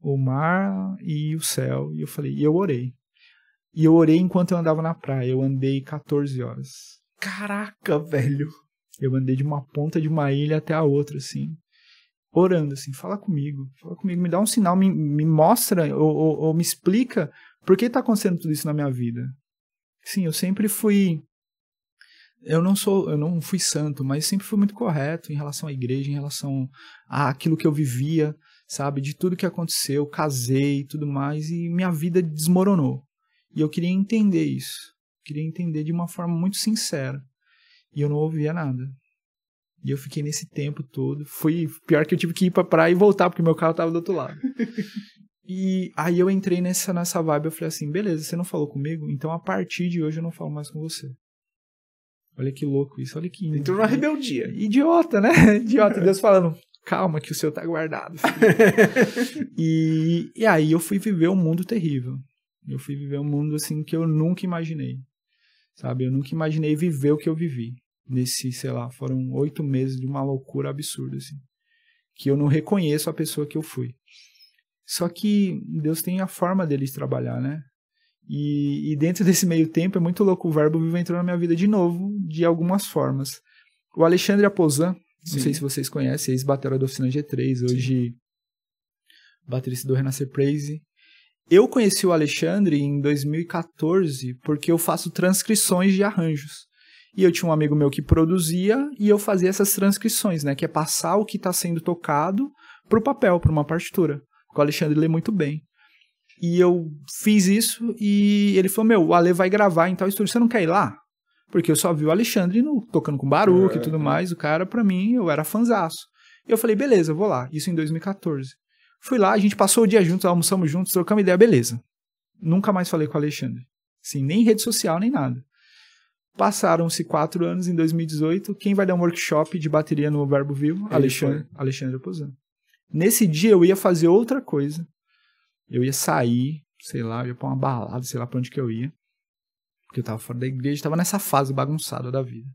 o mar e o céu, e eu falei, e eu orei. E eu orei enquanto eu andava na praia, eu andei 14 horas. Caraca, velho. Eu andei de uma ponta de uma ilha até a outra, assim, orando, assim, fala comigo, me dá um sinal, me mostra, ou me explica por que tá acontecendo tudo isso na minha vida. Sim, eu sempre fui... Eu não fui santo, mas sempre fui muito correto em relação à igreja, em relação àquilo que eu vivia, sabe? De tudo que aconteceu, casei e tudo mais, e minha vida desmoronou. E eu queria entender isso. Queria entender de uma forma muito sincera. E eu não ouvia nada. E eu fiquei nesse tempo todo. Foi pior que eu tive que ir pra praia e voltar, porque meu carro tava do outro lado. E aí eu entrei nessa vibe, eu falei assim, beleza, você não falou comigo? Então a partir de hoje eu não falo mais com você. Olha que louco isso, olha que... Entrou na rebeldia. Idiota, né? Idiota. Deus falando, calma que o seu tá guardado. e aí eu fui viver um mundo terrível. Eu fui viver um mundo assim que eu nunca imaginei. Sabe? Eu nunca imaginei viver o que eu vivi. Nesse, sei lá, foram 8 meses de uma loucura absurda, assim. Que eu não reconheço a pessoa que eu fui. Só que Deus tem a forma dele de trabalhar, né? E dentro desse meio tempo é muito louco, o Verbo Vivo entrou na minha vida de novo, de algumas formas. O Alexandre Aposan, não sei se vocês conhecem, ex-batera da Oficina G3, hoje baterista do Renascer Praise. Eu conheci o Alexandre em 2014 porque eu faço transcrições de arranjos. E eu tinha um amigo meu que produzia e eu fazia essas transcrições, né? Que é passar o que está sendo tocado para o papel, para uma partitura. O Alexandre lê muito bem. E eu fiz isso e ele falou, o Ale vai gravar em tal estúdio, você não quer ir lá? Porque eu só vi o Alexandre tocando com Baruch e tudo mais, o cara, pra mim, eu era fanzaço. E eu falei, beleza, eu vou lá. Isso em 2014. Fui lá, a gente passou o dia juntos, almoçamos juntos, trocamos ideia, beleza. Nunca mais falei com o Alexandre. Assim, nem rede social, nem nada. Passaram-se 4 anos, em 2018, quem vai dar um workshop de bateria no Verbo Vivo? Alexandre Aposan. Nesse dia eu ia fazer outra coisa. Eu ia sair, sei lá, eu ia pra uma balada, sei lá pra onde que eu ia. Porque eu tava fora da igreja, tava nessa fase bagunçada da vida.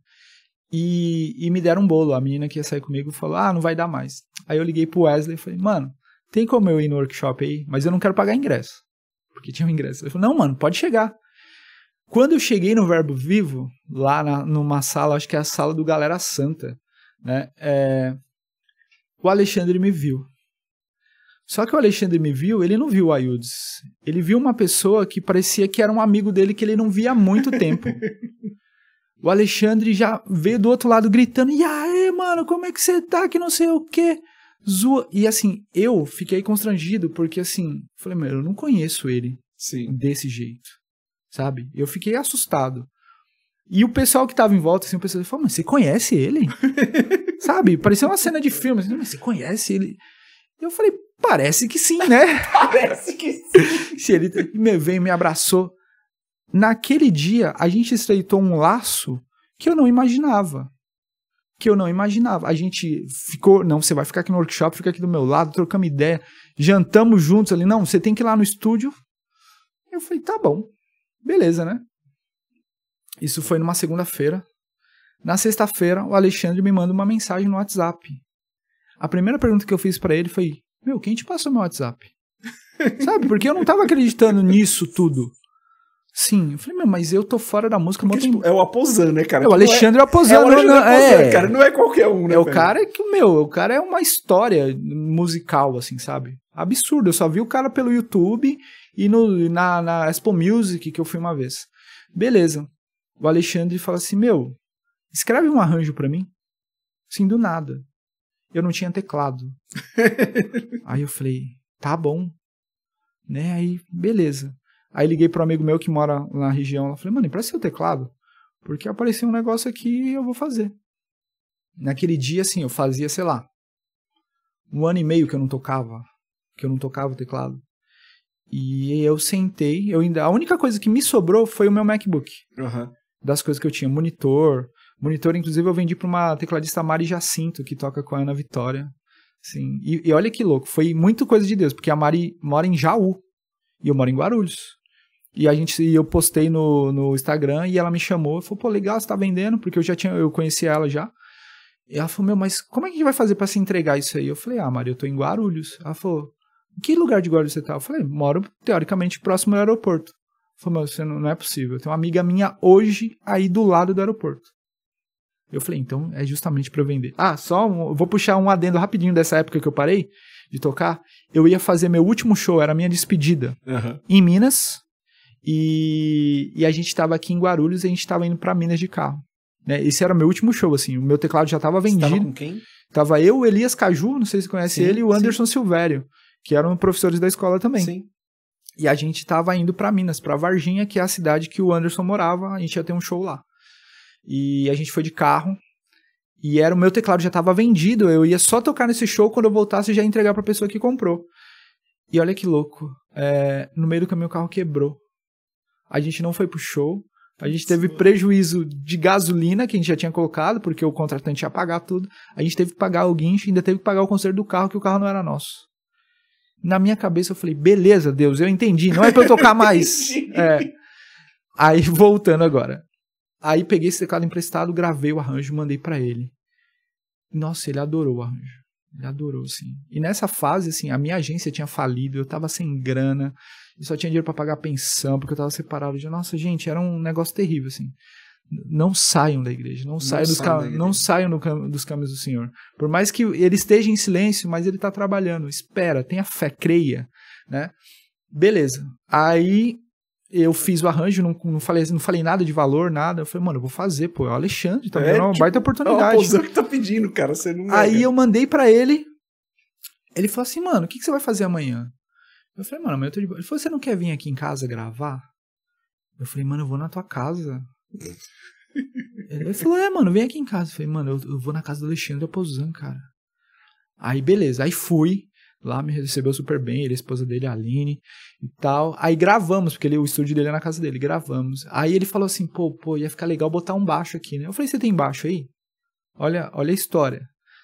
E me deram um bolo. A menina que ia sair comigo falou, não vai dar mais. Aí eu liguei pro Wesley e falei, mano, tem como eu ir no workshop aí? Mas eu não quero pagar ingresso. Porque tinha um ingresso. Ele falou, não, mano, pode chegar. Quando eu cheguei no Verbo Vivo, lá numa sala, acho que é a sala do Galera Santa, né? O Alexandre me viu. Só que o Alexandre me viu, ele não viu o Ayudes. Ele viu uma pessoa que parecia que era um amigo dele que ele não via há muito tempo. O Alexandre já veio do outro lado gritando, e aí, mano, como é que você tá, que não sei o quê? E assim, eu fiquei constrangido, porque assim, falei, eu não conheço ele desse jeito, sabe? Eu fiquei assustado. E o pessoal que tava em volta, assim, o pessoal falou, mas você conhece ele? Sabe? Parecia uma cena de filme, assim, mas você conhece ele? Eu falei, parece que sim, né? Parece que sim. Se ele veio e me abraçou. Naquele dia, a gente estreitou um laço que eu não imaginava. A gente ficou, não, você vai ficar aqui no workshop, fica aqui do meu lado, trocamos ideia, jantamos juntos ali, não, você tem que ir lá no estúdio. Eu falei, tá bom, beleza, né? Isso foi numa segunda-feira. Na sexta-feira, o Alexandre me manda uma mensagem no WhatsApp. A primeira pergunta que eu fiz pra ele foi, quem te passou meu WhatsApp? Sabe, porque eu não tava acreditando nisso tudo. Sim, eu falei, mas eu tô fora da música. Porque, tipo, é o Aposan, né, cara? É o Alexandre Aposan. É o Alexandre Aposan, cara, não é qualquer um, né? É o cara que, o cara é uma história musical, assim, sabe? Absurdo, eu só vi o cara pelo YouTube e na Expo Music que eu fui uma vez. Beleza. O Alexandre fala assim, escreve um arranjo pra mim. Assim, do nada. Eu não tinha teclado. Aí eu falei, tá bom. Né? Aí, beleza. Aí liguei pro amigo meu que mora na região. Eu falei, mano, empresta seu teclado. Porque apareceu um negócio aqui e eu vou fazer. Naquele dia, assim, eu fazia, sei lá, 1 ano e meio que eu não tocava o teclado. E eu sentei, a única coisa que me sobrou foi o meu MacBook. Uhum. Das coisas que eu tinha, monitor, inclusive, eu vendi para uma tecladista, Mari Jacinto, que toca com a Ana Vitória. Assim, e olha que louco, foi muito coisa de Deus, porque a Mari mora em Jaú e eu moro em Guarulhos. E eu postei no Instagram e ela me chamou e falou, legal, você tá vendendo? Porque eu conhecia ela já. E ela falou, mas como é que a gente vai fazer pra se entregar isso aí? Eu falei, Maria, eu tô em Guarulhos. Ela falou, em que lugar de Guarulhos você tá? Eu falei, moro, teoricamente, próximo ao aeroporto. Ela falou, você não é possível. Tem uma amiga minha hoje aí do lado do aeroporto. Eu falei, então é justamente pra eu vender. Eu vou puxar um adendo rapidinho dessa época que eu parei de tocar. Eu ia fazer meu último show, era a minha despedida, em Minas. E a gente tava aqui em Guarulhos e a gente tava indo pra Minas de carro. Né? Esse era o meu último show, assim. O meu teclado já tava vendido. Você tava com quem? Tava eu, o Elias Caju, não sei se você conhece ele, e o Anderson Silvério, que eram professores da escola também. Sim. E a gente tava indo pra Minas, pra Varginha, que é a cidade que o Anderson morava. A gente ia ter um show lá. E a gente foi de carro. E o meu teclado já tava vendido. Eu ia só tocar nesse show, quando eu voltasse e já entregar pra pessoa que comprou. E olha que louco. No meio do caminho o carro quebrou. A gente não foi pro show. A gente teve prejuízo de gasolina que a gente já tinha colocado, porque o contratante ia pagar tudo. A gente teve que pagar o guincho, ainda teve que pagar o conserto do carro, que o carro não era nosso. Na minha cabeça eu falei, beleza, Deus, eu entendi. Não é pra eu tocar mais. Aí, voltando agora. Aí peguei esse teclado emprestado, gravei o arranjo, mandei pra ele. Nossa, ele adorou o arranjo. Ele adorou, assim. E nessa fase, assim, a minha agência tinha falido, eu tava sem grana, eu só tinha dinheiro pra pagar pensão, porque eu tava separado. Nossa, gente, era um negócio terrível, assim. Não saiam da igreja, não saiam dos caminhos do Senhor. Por mais que ele esteja em silêncio, mas ele tá trabalhando. Espera, tenha fé, creia, né? Beleza. Aí eu fiz o arranjo, não falei nada de valor, nada. Eu falei, mano, eu vou fazer, pô. É o Alexandre, tá vendo? Uma baita oportunidade. É uma que tá pedindo, cara. Você não Aí eu mandei pra ele. Ele falou assim, mano, o que você vai fazer amanhã? Eu falei, mano, amanhã eu tô de boa. Ele falou, você não quer vir aqui em casa gravar? Eu falei, mano, eu vou na tua casa. Ele falou, mano, vem aqui em casa. Eu falei, mano, eu vou na casa do Alexandre Aposan, cara. Aí, beleza. Aí fui. Lá me recebeu super bem, ele, a esposa dele, a Aline e tal. Aí gravamos, porque o estúdio dele é na casa dele, gravamos. Aí ele falou assim, pô, ia ficar legal botar um baixo aqui, né? Eu falei, você tem baixo aí? Olha a história.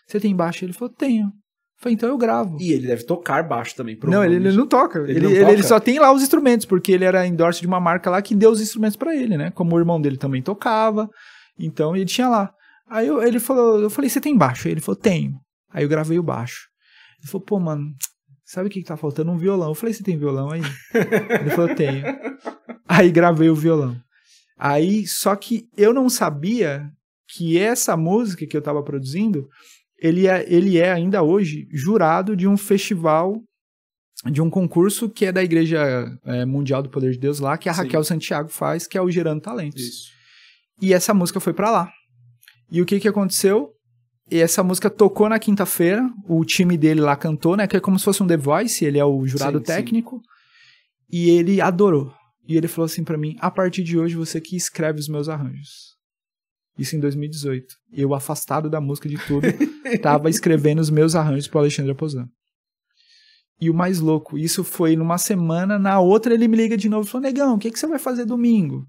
Você tem baixo? Ele falou, tenho. Eu falei, então eu gravo. E ele deve tocar baixo também, Não, ele não toca. Ele só tem lá os instrumentos, porque ele era endorse de uma marca lá que deu os instrumentos pra ele, né? Como o irmão dele também tocava, então ele tinha lá. Aí eu falei, você tem baixo? Aí ele falou, tenho. Aí eu gravei o baixo. Ele falou, pô, mano, sabe o que tá faltando? Um violão. Eu falei, você tem violão aí? Ele falou, tenho. Aí gravei o violão. Aí, só que eu não sabia que essa música que eu tava produzindo, ele é ainda hoje jurado de um festival, de um concurso que é da Igreja Mundial do Poder de Deus lá, que a Raquel Santiago faz, que é o Gerando Talentos. Isso. E essa música foi pra lá. E o que aconteceu? E essa música tocou na quinta-feira, o time dele lá cantou, né, que é como se fosse um The Voice, ele é o jurado técnico, e ele adorou. E ele falou assim pra mim, a partir de hoje você que escreve os meus arranjos. Isso em 2018. Eu, afastado da música de tudo, tava escrevendo os meus arranjos pro Alexandre Aposan. E o mais louco, isso foi numa semana, na outra ele me liga de novo e falou, negão, o que você vai fazer domingo? Eu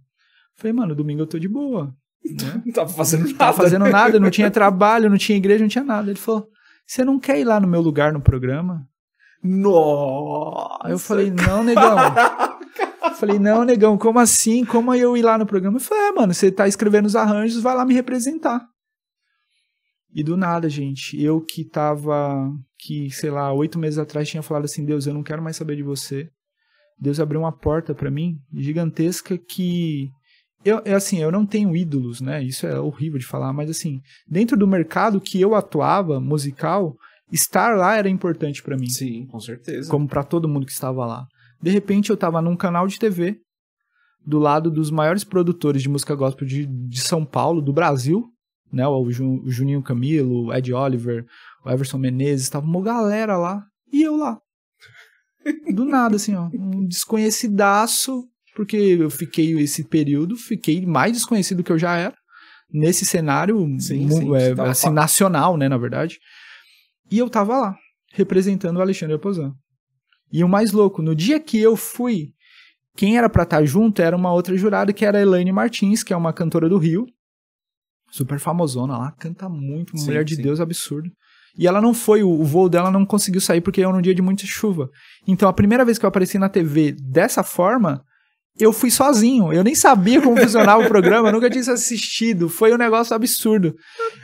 falei, mano, domingo eu tô de boa. Né? Não tava fazendo nada. Não tava fazendo nada, não tinha trabalho, não tinha igreja, não tinha nada. Ele falou, você não quer ir lá no meu lugar no programa? Nossa! Aí eu falei, não, negão. Eu falei, não, negão, como assim? Como eu ir lá no programa? Eu falei, mano, você tá escrevendo os arranjos, vai lá me representar. E do nada, gente, eu que sei lá, 8 meses atrás tinha falado assim, Deus, eu não quero mais saber de você. Deus abriu uma porta pra mim, gigantesca, que eu não tenho ídolos, né? Isso é horrível de falar, mas assim, dentro do mercado que eu atuava, musical, estar lá era importante pra mim. Sim, com certeza. Como pra todo mundo que estava lá. De repente eu tava num canal de TV, do lado dos maiores produtores de música gospel de São Paulo, do Brasil, né? O Juninho Camilo, o Ed Oliver, o Everson Menezes, tava uma galera lá, e eu lá. Do nada, assim, ó, um desconhecidaço, porque eu fiquei mais desconhecido que eu já era, nesse cenário assim, nacional, né, na verdade. E eu tava lá, representando o Alexandre Aposan. E o mais louco, no dia que eu fui, quem era pra estar junto era uma outra jurada, que era a Elaine Martins, que é uma cantora do Rio, super famosona lá, canta muito, uma mulher de Deus absurda. E ela não foi, o voo dela não conseguiu sair porque era um dia de muita chuva. Então, a primeira vez que eu apareci na TV dessa forma, eu fui sozinho, eu nem sabia como funcionava o programa, eu nunca tinha assistido, foi um negócio absurdo.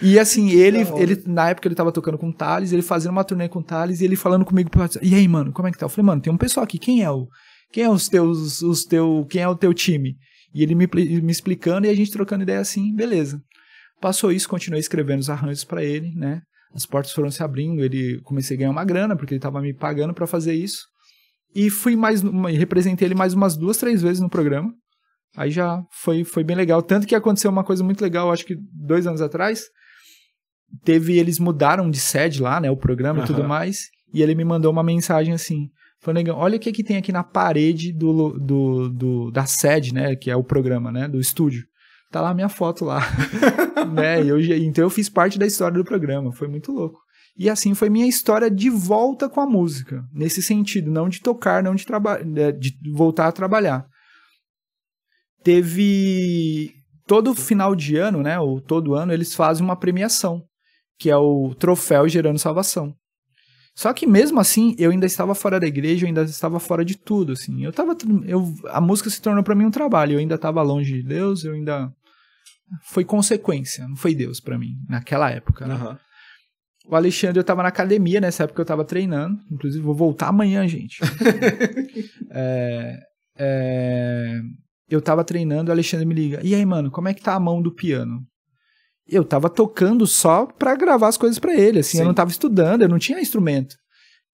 E assim, ele na época ele tava tocando com o Thales, ele fazendo uma turnê com o Thales, e ele falando comigo, e aí, mano, como é que tá? Eu falei, mano, tem um pessoal aqui, quem é o teu time? E ele me explicando, e a gente trocando ideia assim, beleza. Passou isso, continuei escrevendo os arranjos pra ele, né? As portas foram se abrindo, comecei a ganhar uma grana, porque ele tava me pagando pra fazer isso. E representei ele mais umas 2, 3 vezes no programa. Aí já foi bem legal. Tanto que aconteceu uma coisa muito legal, acho que 2 anos atrás. Eles mudaram de sede lá, né? O programa e tudo mais. E ele me mandou uma mensagem assim. Falou, negão, olha o que tem aqui na parede da sede, né? Que é o programa, né? Do estúdio. Tá lá a minha foto lá. Né? Então eu fiz parte da história do programa. Foi muito louco. E assim foi minha história de volta com a música. Nesse sentido, não de tocar, não de voltar a trabalhar. Teve... Todo final de ano, né? Ou todo ano, eles fazem uma premiação. Que é o Troféu Gerando Salvação. Só que mesmo assim, eu ainda estava fora da igreja, eu ainda estava fora de tudo, assim. A música se tornou para mim um trabalho. Eu ainda estava longe de Deus, foi consequência, não foi Deus para mim, naquela época, né? Uhum. O Alexandre, eu tava na academia, nessa época eu tava treinando. Inclusive, vou voltar amanhã, gente. Eu tava treinando, o Alexandre me liga. E aí, mano, como é que tá a mão do piano? Eu tava tocando só pra gravar as coisas pra ele, assim. Sim. Eu não tava estudando, eu não tinha instrumento.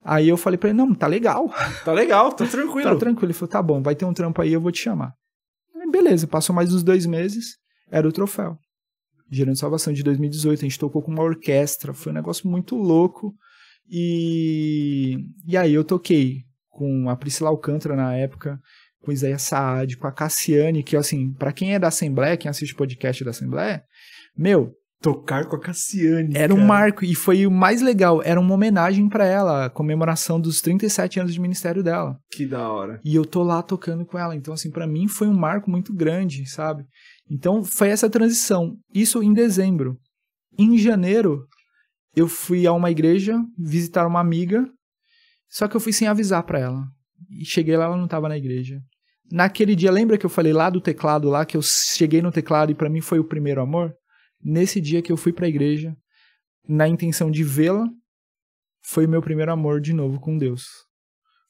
Aí eu falei pra ele, não, tá legal. Tá legal, tá tranquilo. Tá tranquilo. Ele falou, tá bom, vai ter um trampo aí, eu vou te chamar. Aí, beleza, passou mais uns 2 meses, era o Troféu Gerando Salvação de 2018, a gente tocou com uma orquestra, foi um negócio muito louco, e aí eu toquei com a Priscila Alcântara na época, com o Isaías Saad, com a Cassiane, que assim, pra quem é da Assembleia, quem assiste o podcast da Assembleia, tocar com a Cassiane, era um marco, e foi o mais legal, era uma homenagem pra ela, a comemoração dos 37 anos de ministério dela. Que da hora. E eu tô lá tocando com ela, então assim, pra mim foi um marco muito grande, sabe? Então foi essa transição, isso em dezembro. Em janeiro, eu fui a uma igreja visitar uma amiga, só que eu fui sem avisar pra ela. E cheguei lá, ela não tava na igreja. Naquele dia, lembra que eu falei lá do teclado lá, que eu cheguei no teclado e pra mim foi o primeiro amor? Nesse dia que eu fui pra igreja, na intenção de vê-la, foi o meu primeiro amor de novo com Deus.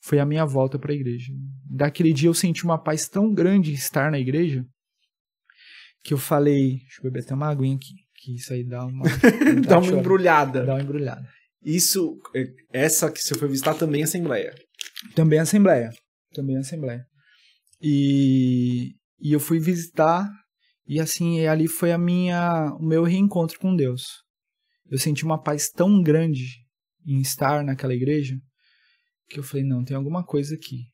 Foi a minha volta pra igreja. Daquele dia eu senti uma paz tão grande estar na igreja, que eu falei, deixa eu beber até uma aguinha aqui, que isso aí dá uma... dá uma embrulhada. Dá uma embrulhada. Essa que você foi visitar também é Assembleia. Também é Assembleia. E eu fui visitar, e assim, ali foi o meu reencontro com Deus. Eu senti uma paz tão grande em estar naquela igreja, que eu falei, não, tem alguma coisa aqui.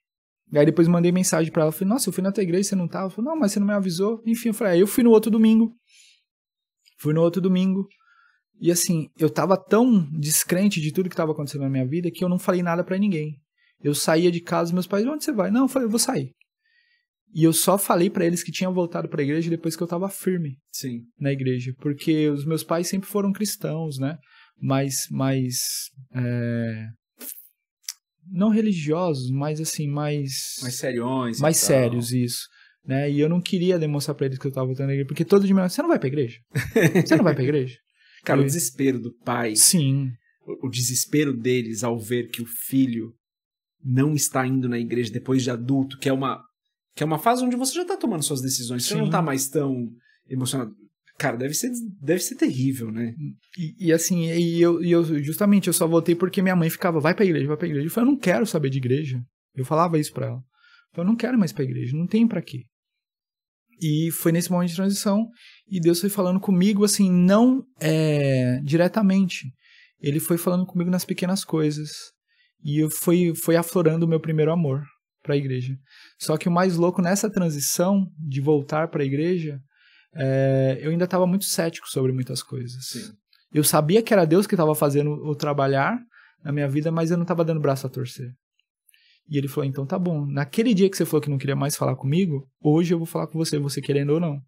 E aí depois mandei mensagem pra ela, falei, nossa, eu fui na tua igreja, você não tava? Ela falou, não, mas você não me avisou. Enfim, eu falei, aí eu fui no outro domingo. E assim, eu tava tão descrente de tudo que tava acontecendo na minha vida, que eu não falei nada pra ninguém. Eu saía de casa, meus pais, onde você vai? Não, eu falei, eu vou sair. E eu só falei pra eles que tinha voltado pra igreja depois que eu tava firme. Sim. Na igreja. Porque os meus pais sempre foram cristãos, né? Mais não religiosos, mas assim, mais seriões. Mais sérios, isso. Né? E eu não queria demonstrar pra eles que eu tava voltando à igreja, porque todo dia, você não vai pra igreja? Você não vai pra igreja? Cara, o desespero do pai. Sim. O desespero deles ao ver que o filho não está indo na igreja depois de adulto, que é uma fase onde você já tá tomando suas decisões, você não tá mais tão emocionado. Cara, deve ser terrível, né? E assim, eu justamente, eu só voltei porque minha mãe ficava, vai pra igreja. Eu falei, eu não quero saber de igreja. Eu falava isso pra ela. Eu não quero mais pra igreja, não tem pra quê. E foi nesse momento de transição, e Deus foi falando comigo, assim, não diretamente. Ele foi falando comigo nas pequenas coisas. E foi aflorando o meu primeiro amor pra igreja. Só que o mais louco nessa transição de voltar pra igreja, eu ainda estava muito cético sobre muitas coisas. Sim. Eu sabia que era Deus que estava fazendo o trabalhar na minha vida, mas eu não estava dando braço a torcer. E ele falou, então tá bom. Naquele dia que você falou que não queria mais falar comigo, hoje eu vou falar com você querendo ou não.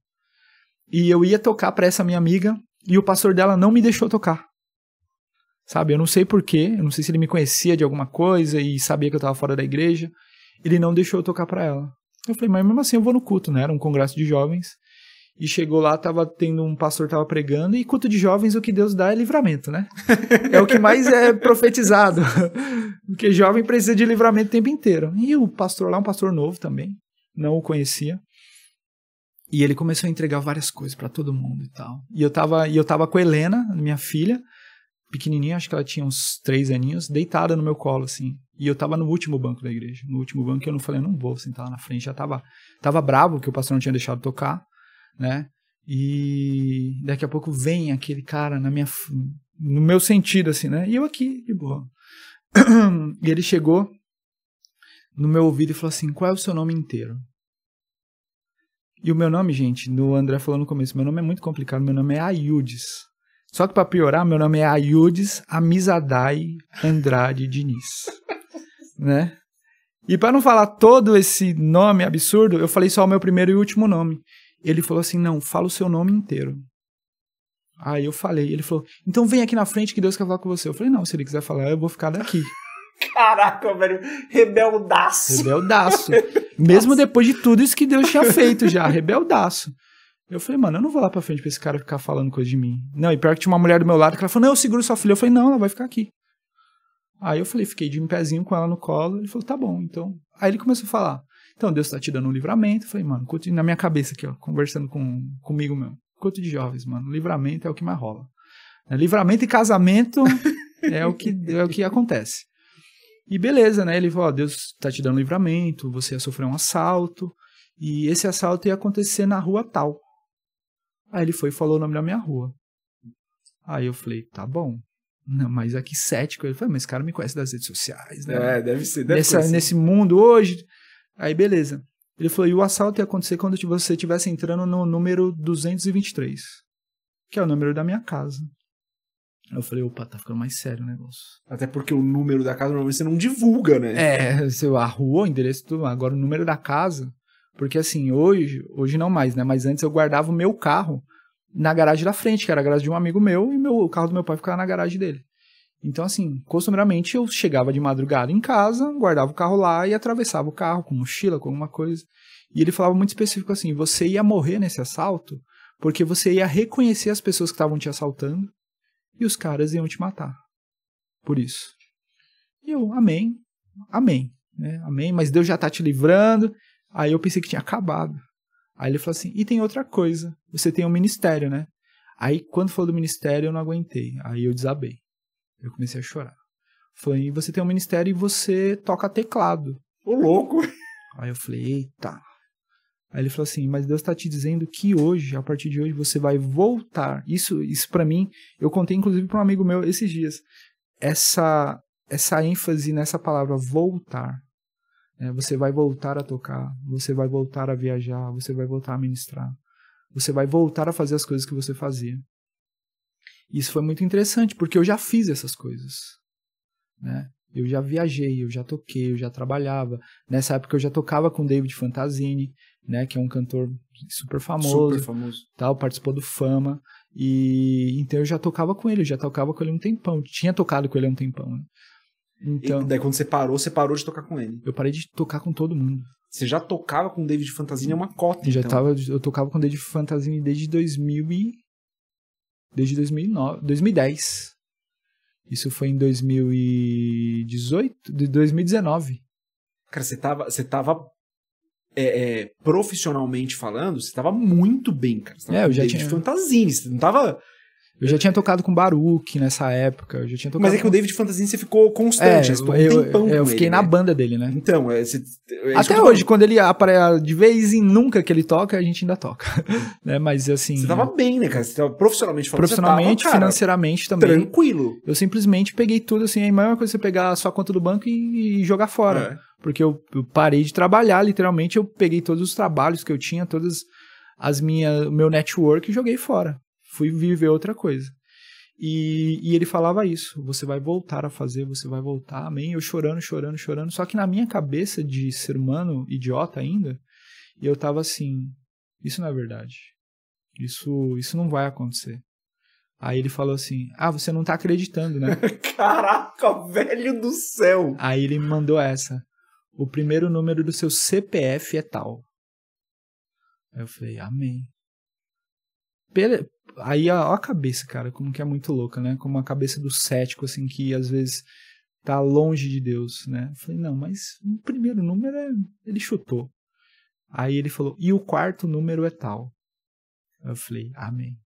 E eu ia tocar para essa minha amiga, e o pastor dela não me deixou tocar. Sabe, eu não sei porquê, eu não sei se ele me conhecia de alguma coisa e sabia que eu estava fora da igreja. Ele não deixou eu tocar para ela. Eu falei, mas mesmo assim eu vou no culto, né? Era um congresso de jovens. E chegou lá, tava tendo um pastor tava pregando, e culto de jovens o que Deus dá é livramento, né? É o que mais é profetizado. Porque jovem precisa de livramento o tempo inteiro. E o pastor lá, um pastor novo também, não o conhecia. E ele começou a entregar várias coisas pra todo mundo e tal. E eu tava com a Helena, minha filha, pequenininha, acho que ela tinha uns 3 aninhos, deitada no meu colo, assim. E eu tava no último banco da igreja. No último banco que eu não falei, não vou sentar lá na frente. Já tava bravo que o pastor não tinha deixado tocar, né? E daqui a pouco vem aquele cara no meu sentido, assim, né? E eu aqui, de boa. E ele chegou no meu ouvido e falou assim, qual é o seu nome inteiro? E o meu nome, gente, no André falou no começo, meu nome é muito complicado, meu nome é Ayudes. Só que pra piorar, meu nome é Ayudes Amizadai Andrade Diniz. Né? E pra não falar todo esse nome absurdo, eu falei só o meu primeiro e último nome. Ele falou assim, não, fala o seu nome inteiro. Aí eu falei, ele falou, então vem aqui na frente que Deus quer falar com você. Eu falei, não, se ele quiser falar, eu vou ficar daqui. Caraca, velho, rebeldaço. Rebeldaço. Mesmo depois de tudo isso que Deus tinha feito já, rebeldaço. Eu falei, mano, eu não vou lá pra frente pra esse cara ficar falando coisa de mim. Não, e pior que tinha uma mulher do meu lado que ela falou, não, eu seguro sua filha. Eu falei, não, ela vai ficar aqui. Aí eu falei, fiquei de um pezinho com ela no colo. Ele falou, tá bom, então. Aí ele começou a falar, então Deus tá te dando um livramento. Eu falei, mano, na minha cabeça aqui, ó, conversando comigo mesmo. Culto de jovens, mano, livramento é o que mais rola. Livramento e casamento é o que acontece. E beleza, né? Ele falou, ó, Deus tá te dando livramento, você ia sofrer um assalto, e esse assalto ia acontecer na rua tal. Aí ele foi e falou o nome da minha rua. Aí eu falei, tá bom. Não, mas aqui cético. Ele falou, mas esse cara me conhece das redes sociais, né? Deve ser. Nesse mundo hoje. Aí beleza. Ele falou, e o assalto ia acontecer quando você estivesse entrando no número 223, que é o número da minha casa. Eu falei, opa, tá ficando mais sério o negócio. Até porque o número da casa normalmente você não divulga, né? A rua, o endereço, tudo. Agora o número da casa. Porque assim, hoje não mais, né? Mas antes eu guardava o meu carro na garagem da frente, que era a garagem de um amigo meu, e o carro do meu pai ficava na garagem dele. Então assim, costumeiramente eu chegava de madrugada em casa, guardava o carro lá e atravessava o carro com mochila, com alguma coisa. E ele falava muito específico assim, você ia morrer nesse assalto porque você ia reconhecer as pessoas que estavam te assaltando e os caras iam te matar. Por isso. E eu, amém, né? Amém, mas Deus já tá te livrando. Aí eu pensei que tinha acabado. Aí ele falou assim, e tem outra coisa, você tem um ministério, né? Aí quando falou do ministério eu não aguentei, aí eu desabei. Eu comecei a chorar. Falei, e você tem um ministério e você toca teclado. Ô, louco! Aí eu falei, eita. Aí ele falou assim, mas Deus tá te dizendo que hoje, a partir de hoje, você vai voltar. Isso pra mim, eu contei inclusive pra um amigo meu esses dias. Essa ênfase nessa palavra, voltar. Você vai voltar a tocar, você vai voltar a viajar, você vai voltar a ministrar, você vai voltar a fazer as coisas que você fazia. Isso foi muito interessante, porque eu já fiz essas coisas, né? Eu já viajei, eu já toquei, eu já trabalhava. Nessa época eu já tocava com David Fantasini, né? Que é um cantor super famoso. Tal, participou do Fama. E então eu já tocava com ele, um tempão. Tinha tocado com ele há um tempão, né? Então, e daí quando você parou de tocar com ele? Eu parei de tocar com todo mundo. Você já tocava com o David Fantasini, é uma cota, Eu tocava com o David Fantasini desde 2010. Isso foi em 2019. Cara, você tava profissionalmente falando, você tava muito bem, cara. Você tava eu já tinha Fantasini, você não tava... Eu já tinha tocado com Baruch nessa época. Mas é que o David Fantasini você ficou constante. Você ficou um tempão com eu fiquei ele, na banda dele, né? Então, até hoje, quando ele aparece, de vez em nunca que ele toca, a gente ainda toca. Né? Mas assim... Você tava bem, né, cara? Você tava profissionalmente falando. Profissionalmente, cara, financeiramente também. Tranquilo. Eu simplesmente peguei tudo, assim, a mesma coisa você pegar a sua conta do banco e jogar fora. Porque eu parei de trabalhar, literalmente, eu peguei todos os trabalhos que eu tinha, todas o meu network e joguei fora. Fui viver outra coisa. E ele falava isso, você vai voltar a fazer, você vai voltar, amém? Eu chorando. Só que na minha cabeça de ser humano, idiota ainda, eu tava assim, isso não é verdade. Isso não vai acontecer. Aí ele falou assim, você não tá acreditando, né? Caraca, velho do céu! Aí ele me mandou essa. o primeiro número do seu CPF é tal. Aí eu falei, amém. Aí, ó a cabeça, cara, como que é muito louca, né? Como a cabeça do cético, assim, que às vezes tá longe de Deus, né? Eu falei, não, mas o primeiro número ele chutou. Aí ele falou, e o quarto número é tal. Eu falei, amém.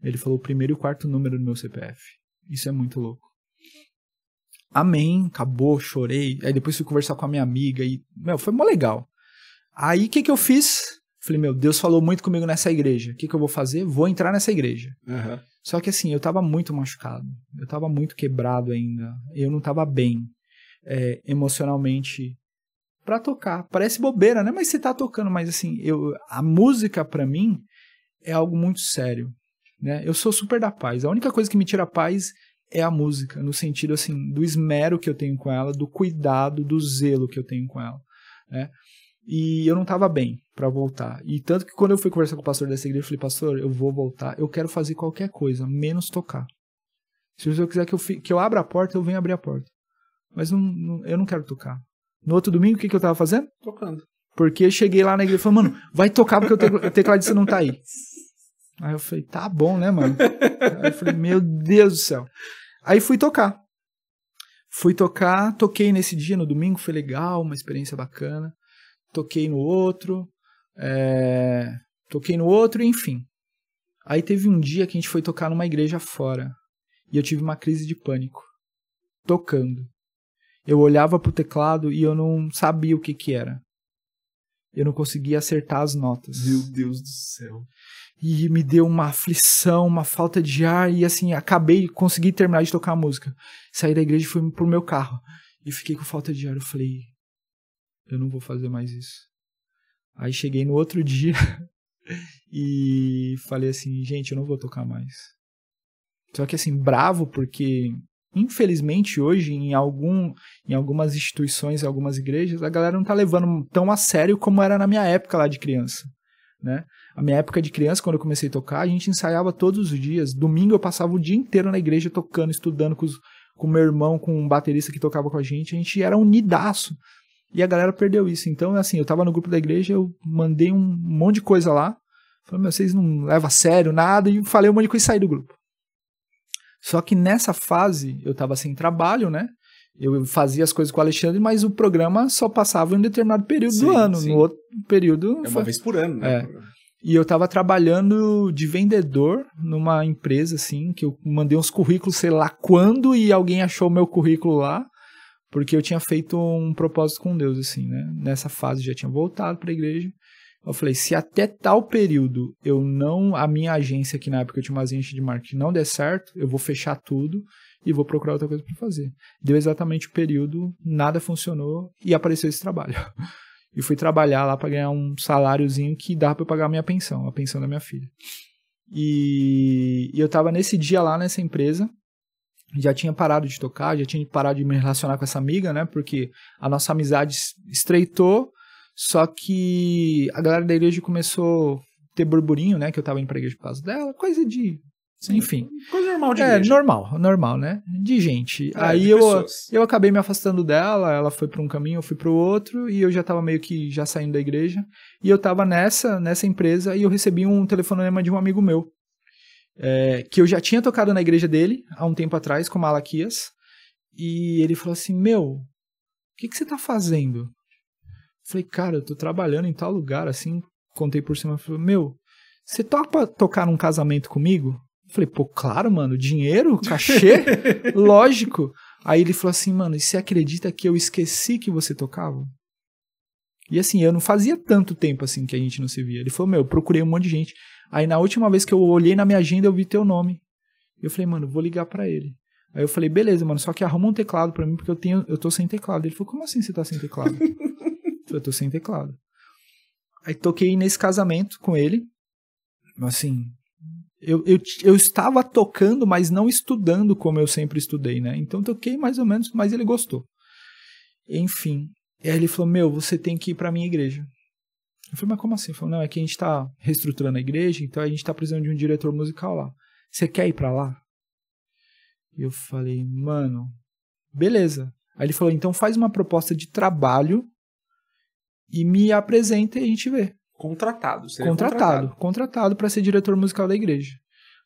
Ele falou o primeiro e o quarto número do meu CPF. Isso é muito louco. Amém, acabou, chorei. Aí depois fui conversar com a minha amiga e, foi mó legal. Aí o que eu fiz? Falei, Deus falou muito comigo nessa igreja. O que eu vou fazer? Vou entrar nessa igreja. Uhum. Só que assim, eu tava muito machucado. Eu tava muito quebrado ainda. Eu não tava bem emocionalmente pra tocar. Parece bobeira, né? Mas você tá tocando. Mas assim, a música pra mim é algo muito sério, né? Eu sou super da paz. A única coisa que me tira a paz é a música. No sentido assim, do esmero que eu tenho com ela, do cuidado, do zelo que eu tenho com ela, né? E eu não estava bem para voltar. E tanto que quando eu fui conversar com o pastor dessa igreja, eu falei, pastor, eu vou voltar, eu quero fazer qualquer coisa, menos tocar. Se o senhor quiser que eu abra a porta, eu venho abrir a porta. Mas eu não quero tocar. No outro domingo, o que eu estava fazendo? Tocando. Porque eu cheguei lá na igreja e falei, mano, vai tocar porque o tecladista não tá aí. Aí eu falei, tá bom, né, mano? Aí eu falei, meu Deus do céu. Aí fui tocar. Toquei nesse dia, no domingo, foi legal, uma experiência bacana. Toquei no outro, enfim. Aí teve um dia que a gente foi tocar numa igreja fora. E eu tive uma crise de pânico. Tocando. Eu olhava pro teclado e eu não sabia o que era. Eu não conseguia acertar as notas. Meu Deus do céu. E me deu uma aflição, uma falta de ar. E assim, consegui terminar de tocar a música. Saí da igreja e fui pro meu carro. E fiquei com falta de ar. Eu falei, eu não vou fazer mais isso. Aí cheguei no outro dia e falei assim, gente, eu não vou tocar mais. Só que assim, bravo, porque infelizmente hoje em algumas instituições, em algumas igrejas, a galera não tá levando tão a sério como era na minha época lá de criança, né? A minha época de criança, quando eu comecei a tocar, a gente ensaiava todos os dias. Domingo eu passava o dia inteiro na igreja tocando, estudando com meu irmão, com um baterista que tocava com a gente era unidaço. E a galera perdeu isso. Então, assim, eu tava no grupo da igreja, eu mandei um monte de coisa lá. Falei, vocês não levam a sério nada. E falei um monte de coisa e saí do grupo. Só que nessa fase, eu tava sem trabalho, né? Eu fazia as coisas com o Alexandre, mas o programa só passava em um determinado período do ano. Sim. No outro período... uma vez por ano, né? E eu tava trabalhando de vendedor numa empresa, assim, que eu mandei uns currículos, sei lá quando, e alguém achou o meu currículo lá. Porque eu tinha feito um propósito com Deus, assim, né? Nessa fase já tinha voltado para a igreja. Eu falei, se até tal período a minha agência, que na época eu tinha uma agência de marketing, não der certo, eu vou fechar tudo e vou procurar outra coisa para fazer. Deu exatamente o período, nada funcionou e apareceu esse trabalho. E fui trabalhar lá para ganhar um saláriozinho que dava para pagar a minha pensão, a pensão da minha filha. E eu tava nesse dia lá nessa empresa, já tinha parado de tocar, já tinha parado de me relacionar com essa amiga, né? Porque a nossa amizade estreitou, só que a galera da igreja começou a ter burburinho, né? Que eu tava indo pra igreja por causa dela, coisa de... Sim, enfim. Coisa normal de igreja. Normal, né? De gente. Aí eu acabei me afastando dela, ela foi pra um caminho, eu fui pro outro, e eu já tava meio que já saindo da igreja. E eu tava nessa empresa e eu recebi um telefonema de um amigo meu. Que eu já tinha tocado na igreja dele há um tempo atrás com Malaquias, e ele falou assim, o que você tá fazendo? Eu falei, cara, eu tô trabalhando em tal lugar, assim, contei por cima, falei, você topa tocar num casamento comigo? Eu falei, pô, claro, mano, dinheiro, cachê, lógico. Aí ele falou assim, mano, e você acredita que eu esqueci que você tocava? E assim, eu não fazia tanto tempo assim que a gente não se via. Ele falou, eu procurei um monte de gente. Aí na última vez que eu olhei na minha agenda, eu vi teu nome. Eu falei, mano, vou ligar pra ele. Aí eu falei, beleza, mano, só que arruma um teclado pra mim, porque eu tô sem teclado. Ele falou, como assim você tá sem teclado? Eu falei, eu tô sem teclado. Aí toquei nesse casamento com ele. Assim, eu estava tocando, mas não estudando como eu sempre estudei, né? Então toquei mais ou menos, mas ele gostou. Enfim. E aí ele falou, você tem que ir pra minha igreja. Eu falei, mas como assim? Ele falou, não, é que a gente tá reestruturando a igreja, então a gente tá precisando de um diretor musical lá. Você quer ir pra lá? E eu falei, mano, beleza. Aí ele falou, então faz uma proposta de trabalho e me apresenta e a gente vê. Contratado. Contratado para ser diretor musical da igreja.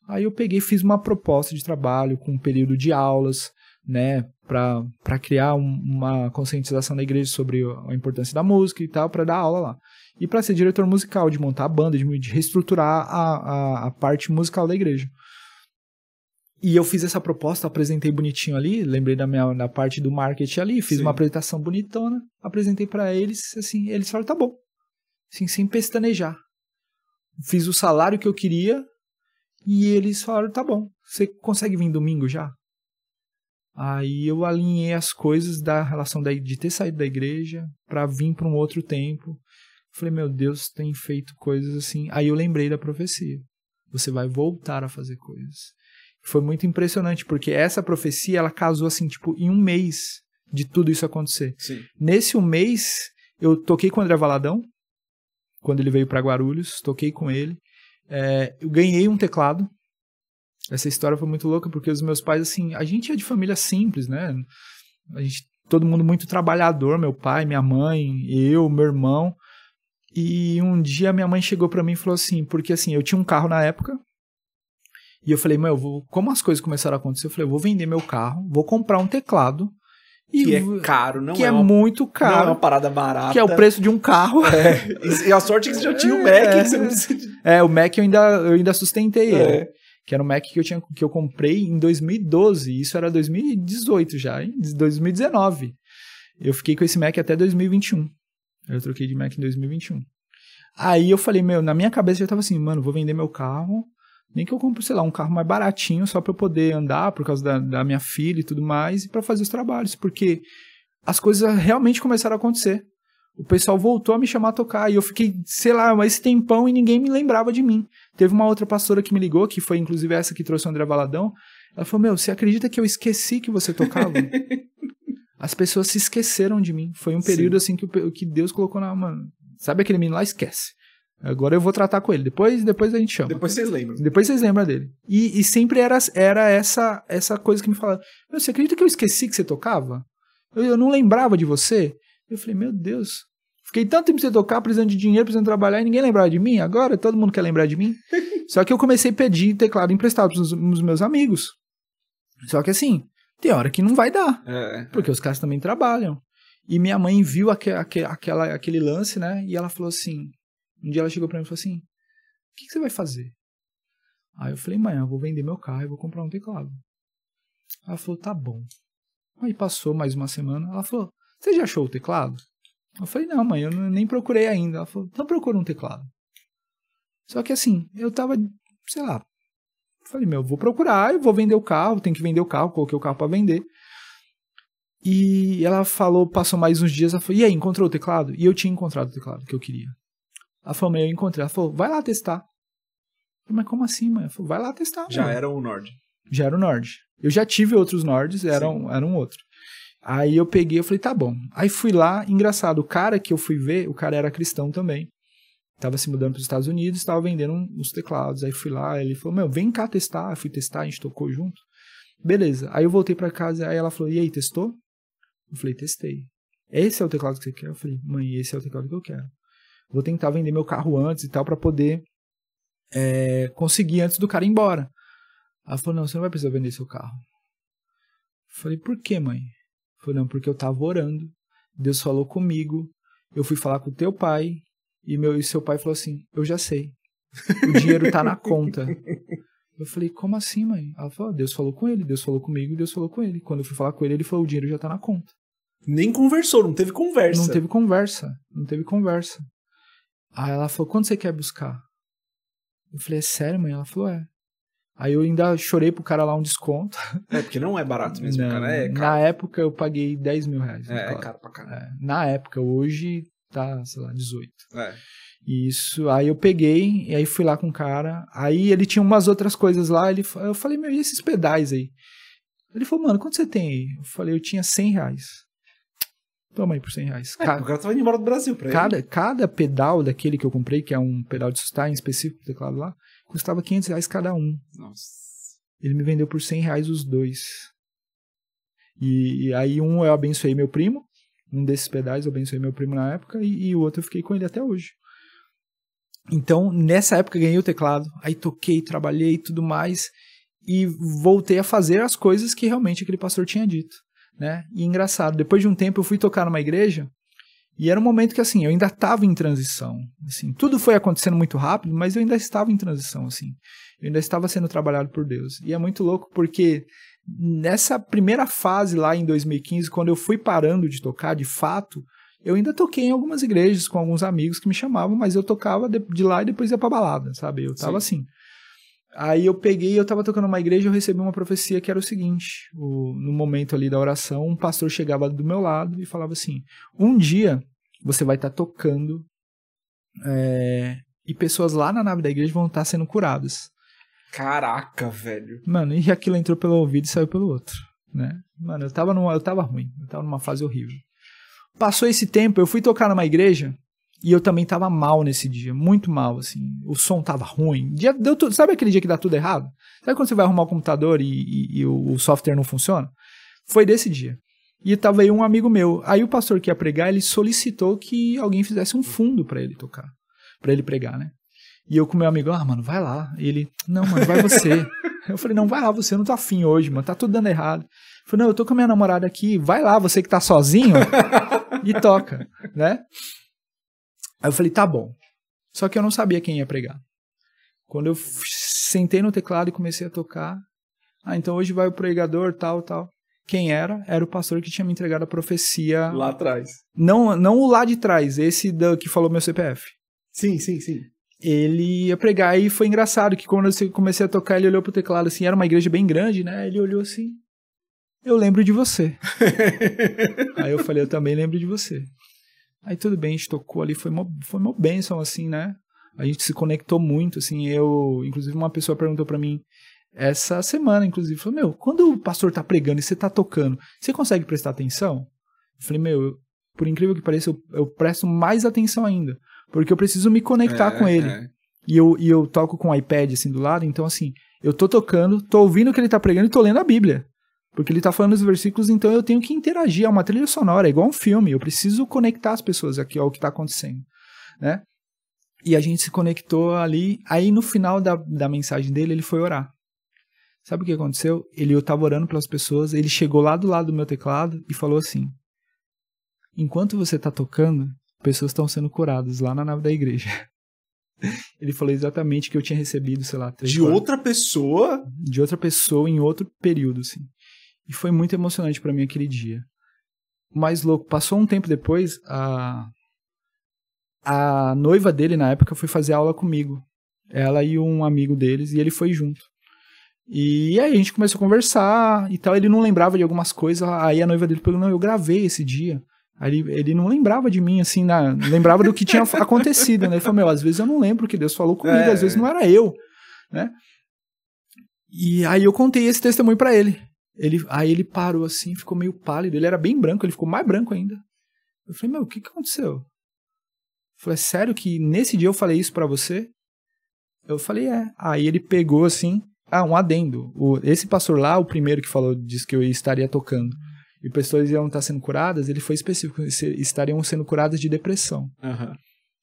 Aí eu peguei, fiz uma proposta de trabalho com um período de aulas, né, para criar uma conscientização da igreja sobre a importância da música e tal, para dar aula lá. E para ser diretor musical, de montar a banda, de reestruturar a parte musical da igreja. E eu fiz essa proposta, apresentei bonitinho ali, lembrei da parte do marketing ali, fiz uma apresentação bonitona, apresentei para eles, assim, eles falaram, tá bom. Assim, sem pestanejar. Fiz o salário que eu queria e eles falaram, tá bom, você consegue vir domingo já? Aí eu alinhei as coisas da relação de ter saído da igreja para vir para um outro tempo. Falei, meu Deus, tem feito coisas assim. Aí eu lembrei da profecia. Você vai voltar a fazer coisas. Foi muito impressionante, porque essa profecia, ela casou assim, tipo, em um mês de tudo isso acontecer. Sim. Nesse um mês, eu toquei com o André Valadão, quando ele veio para Guarulhos, toquei com ele. Eu ganhei um teclado. Essa história foi muito louca, porque os meus pais, assim, a gente é de família simples, né? Todo mundo muito trabalhador, meu pai, minha mãe, eu, meu irmão. E um dia minha mãe chegou pra mim e falou assim, porque assim, eu tinha um carro na época, e eu falei, como as coisas começaram a acontecer, eu falei, eu vou vender meu carro, vou comprar um teclado. Que é caro, não é? Que é muito caro. Não é uma parada barata. Que é o preço de um carro. E a sorte é que você já tinha o Mac, que você não precisa... o Mac eu ainda sustentei ele. Que era um Mac que eu comprei em 2012, isso era 2018 já, em 2019. Eu fiquei com esse Mac até 2021. Eu troquei de Mac em 2021. Aí eu falei, na minha cabeça já tava assim, mano, vou vender meu carro, nem que eu compre, sei lá, um carro mais baratinho só pra eu poder andar por causa da minha filha e tudo mais, e pra fazer os trabalhos, porque as coisas realmente começaram a acontecer. O pessoal voltou a me chamar a tocar, e eu fiquei, sei lá, esse tempão e ninguém me lembrava de mim. Teve uma outra pastora que me ligou, que foi inclusive essa que trouxe o André Valadão. Ela falou, você acredita que eu esqueci que você tocava? As pessoas se esqueceram de mim. Foi um período assim que Deus colocou na mano. Sabe aquele menino lá? Esquece. Agora eu vou tratar com ele. Depois a gente chama. Depois vocês lembram. Depois vocês lembram dele. E sempre era essa coisa que me falava, você acredita que eu esqueci que você tocava? Eu não lembrava de você? Eu falei, meu Deus, fiquei tanto tempo sem tocar, precisando de dinheiro, precisando trabalhar, e ninguém lembrava de mim. Agora todo mundo quer lembrar de mim. Só que eu comecei a pedir teclado emprestado pros meus amigos. Só que assim, tem hora que não vai dar. Porque os caras também trabalham. E minha mãe viu aquele lance, né? E ela falou assim, um dia ela chegou pra mim e falou assim, o que você vai fazer? Aí eu falei, mãe, eu vou vender meu carro e vou comprar um teclado. Ela falou, tá bom. Aí passou mais uma semana, ela falou, você já achou o teclado? Eu falei, não, mãe, eu nem procurei ainda. Ela falou, então procura um teclado. Só que assim, eu tava, sei lá, falei, vou procurar, eu vou vender o carro, tenho que vender o carro, coloquei o carro pra vender. E ela falou, passou mais uns dias, ela falou, e aí, encontrou o teclado? E eu tinha encontrado o teclado que eu queria. Ela falou, eu encontrei. Ela falou, vai lá testar. Eu falei, mas como assim, mãe? Ela falou, vai lá testar. Já era o Nord. Já era o Nord. Eu já tive outros Nords, era um outro. Aí eu peguei, eu falei, tá bom. Aí fui lá, engraçado, o cara que eu fui ver, o cara era cristão também. Tava se mudando para os Estados Unidos, tava vendendo uns teclados. Aí fui lá, ele falou, vem cá testar. Eu fui testar, a gente tocou junto. Beleza. Aí eu voltei para casa, aí ela falou, e aí, testou? Eu falei, testei. Esse é o teclado que você quer? Eu falei, mãe, esse é o teclado que eu quero. Vou tentar vender meu carro antes e tal, para poder conseguir antes do cara ir embora. Ela falou, não, você não vai precisar vender seu carro. Eu falei, por quê, mãe? Eu falei, não, porque eu tava orando, Deus falou comigo, eu fui falar com o teu pai, e seu pai falou assim, eu já sei, o dinheiro tá na conta. Eu falei, como assim, mãe? Ela falou, Deus falou com ele, Deus falou comigo e Deus falou com ele. Quando eu fui falar com ele, ele falou, o dinheiro já tá na conta. Nem conversou, não teve conversa. Não teve conversa. Aí ela falou, quando você quer buscar? Eu falei, é sério, mãe? Ela falou, é. Aí eu ainda chorei pro cara lá um desconto. Porque não é barato mesmo, não, cara, é caro. Na época eu paguei 10 mil reais. É caro pra caramba. Na época, hoje tá, sei lá, 18. Isso, aí eu peguei, e aí fui lá com o cara, aí ele tinha umas outras coisas lá, eu falei, e esses pedais aí? Ele falou, mano, quanto você tem aí? Eu falei, eu tinha 100 reais. Toma aí por 100 reais. O cara tava indo embora do Brasil pra ele. Cada pedal daquele que eu comprei, que é um pedal de sustain específico do teclado lá, custava 500 reais cada um. Nossa. Ele me vendeu por 100 reais os dois. E aí eu abençoei meu primo, um desses pedais eu abençoei meu primo na época, e o outro eu fiquei com ele até hoje. Então, nessa época eu ganhei o teclado, aí toquei, trabalhei e tudo mais, e voltei a fazer as coisas que realmente aquele pastor tinha dito, né? E engraçado, depois de um tempo eu fui tocar numa igreja, e era um momento que, assim, eu ainda estava em transição, assim, tudo foi acontecendo muito rápido, mas eu ainda estava em transição, assim, eu ainda estava sendo trabalhado por Deus, e é muito louco porque nessa primeira fase lá em 2015, quando eu fui parando de tocar, de fato, eu ainda toquei em algumas igrejas com alguns amigos que me chamavam, mas eu tocava de lá e depois ia pra balada, sabe, eu tava assim. Aí eu tava tocando numa igreja e eu recebi uma profecia que era o seguinte, no momento ali da oração, um pastor chegava do meu lado e falava assim, um dia você vai estar tocando e pessoas lá na nave da igreja vão estar sendo curadas. Caraca, velho. Mano, e aquilo entrou pelo ouvido e saiu pelo outro, né? Mano, eu tava ruim, eu tava numa fase horrível. Passou esse tempo, eu fui tocar numa igreja e eu também tava mal nesse dia, muito mal, assim. O som tava ruim. Sabe aquele dia que dá tudo errado? Sabe quando você vai arrumar o computador e o software não funciona? Foi desse dia. E tava aí um amigo meu. Aí o pastor que ia pregar, ele solicitou que alguém fizesse um fundo pra ele tocar. Pra ele pregar, né? E eu com meu amigo, mano, vai lá. E ele, não, mano, vai você. Eu falei, não, vai lá você, eu não tô afim hoje, mano, tá tudo dando errado. Eu falei, não, eu tô com a minha namorada aqui, vai lá, você que tá sozinho, e toca, né? Aí eu falei, tá bom. Só que eu não sabia quem ia pregar. Quando eu sentei no teclado e comecei a tocar, então hoje vai o pregador, tal. Quem era? Era o pastor que tinha me entregado a profecia. Lá atrás. Não o lá de trás, esse que falou meu CPF. Sim. Ele ia pregar e foi engraçado que quando eu comecei a tocar, ele olhou pro teclado assim, era uma igreja bem grande, né? Ele olhou assim, eu lembro de você. Aí eu falei, eu também lembro de você. Aí tudo bem, a gente tocou ali, foi uma bênção, assim, né? A gente se conectou muito, assim, inclusive uma pessoa perguntou pra mim, essa semana, inclusive, falou, quando o pastor tá pregando e você tá tocando, você consegue prestar atenção? Eu falei, por incrível que pareça, eu presto mais atenção ainda, porque eu preciso me conectar com ele. E eu toco com o iPad, assim, do lado, então, assim, eu tô tocando, tô ouvindo o que ele tá pregando e tô lendo a Bíblia. Porque ele tá falando os versículos, então eu tenho que interagir, é uma trilha sonora, é igual um filme, eu preciso conectar as pessoas aqui ao que tá acontecendo, né? E a gente se conectou ali, aí no final da mensagem dele, ele foi orar. Sabe o que aconteceu? Eu tava orando pelas pessoas, ele chegou lá do lado do meu teclado e falou assim, enquanto você tá tocando, pessoas estão sendo curadas lá na nave da igreja. Ele falou exatamente que eu tinha recebido, sei lá, 3 horas. Outra pessoa? De outra pessoa em outro período, assim. E foi muito emocionante pra mim aquele dia. O mais louco, passou um tempo depois, a noiva dele na época foi fazer aula comigo. Ela e um amigo deles, e ele foi junto. E aí a gente começou a conversar e tal, ele não lembrava de algumas coisas, aí a noiva dele falou, não, eu gravei esse dia. Aí ele não lembrava de mim, assim, lembrava do que tinha acontecido, né? Ele falou, às vezes eu não lembro o que Deus falou comigo, às vezes não era eu, né? E aí eu contei esse testemunho pra ele. Aí ele parou assim, ficou meio pálido, ele era bem branco, ele ficou mais branco ainda. Eu falei, o que aconteceu? Eu falei, é sério que nesse dia eu falei isso pra você? Eu falei, é. Aí ele pegou assim, um adendo. Esse pastor lá, o primeiro que falou, disse que eu estaria tocando. E pessoas iam estar sendo curadas, ele foi específico, estariam sendo curadas de depressão. Uhum.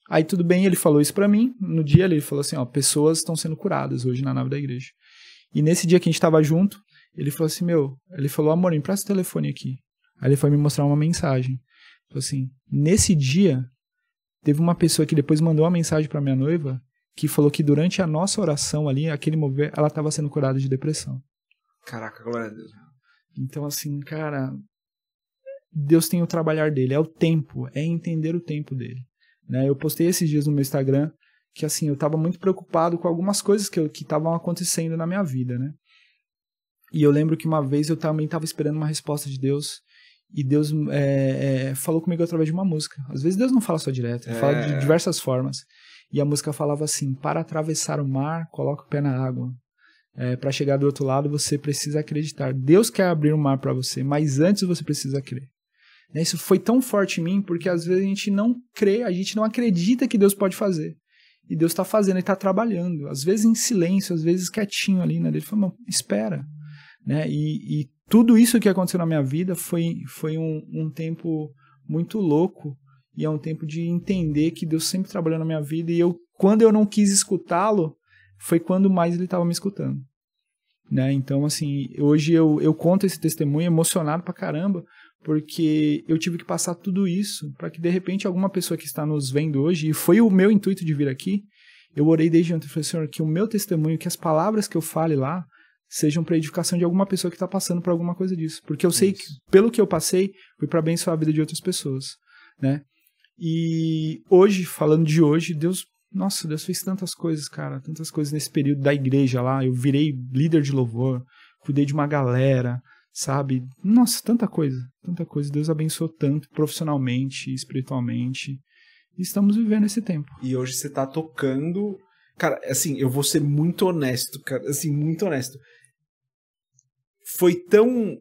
Aí tudo bem, ele falou isso pra mim, no dia ele falou assim, pessoas estão sendo curadas hoje na nave da igreja. E nesse dia que a gente tava junto, ele falou assim, ele falou, amor, empresta o telefone aqui. Aí ele foi me mostrar uma mensagem. Ele falou assim, nesse dia, teve uma pessoa que depois mandou uma mensagem pra minha noiva, que falou que durante a nossa oração ali, aquele mover, ela tava sendo curada de depressão. Caraca, glória a Deus. Então assim, cara, Deus tem o trabalhar dele, é o tempo, é entender o tempo dele. Né? Eu postei esses dias no meu Instagram que assim, eu tava muito preocupado com algumas coisas que estavam acontecendo na minha vida, né? E eu lembro que uma vez eu também estava esperando uma resposta de Deus e Deus falou comigo através de uma música. Às vezes Deus não fala só direto, ele fala de diversas formas. E a música falava assim, para atravessar o mar, coloca o pé na água. Para chegar do outro lado, você precisa acreditar. Deus quer abrir o mar para você, mas antes você precisa crer. Isso foi tão forte em mim, porque às vezes a gente não crê, a gente não acredita que Deus pode fazer. E Deus está fazendo, Ele está trabalhando. Às vezes em silêncio, às vezes quietinho ali, né? Ele falou, espera. Né? E tudo isso que aconteceu na minha vida foi um tempo muito louco, e é um tempo de entender que Deus sempre trabalhou na minha vida, e quando eu não quis escutá-lo, foi quando mais ele estava me escutando. Né? Então, assim, hoje eu conto esse testemunho emocionado pra caramba, porque eu tive que passar tudo isso para que, de repente, alguma pessoa que está nos vendo hoje, e foi o meu intuito de vir aqui, eu orei desde ontem e falei, Senhor, que o meu testemunho, que as palavras que eu fale lá, sejam para edificação de alguma pessoa que está passando por alguma coisa disso. Porque eu sei que, pelo que eu passei, foi para abençoar a vida de outras pessoas. Né? E hoje, falando de hoje, Deus fez tantas coisas, cara, tantas coisas nesse período da igreja lá. Eu virei líder de louvor, cuidei de uma galera, sabe? Nossa, tanta coisa. Deus abençoou tanto, profissionalmente, espiritualmente. E estamos vivendo esse tempo. E hoje você tá tocando... Cara, assim, eu vou ser muito honesto, cara, assim, muito honesto. Foi tão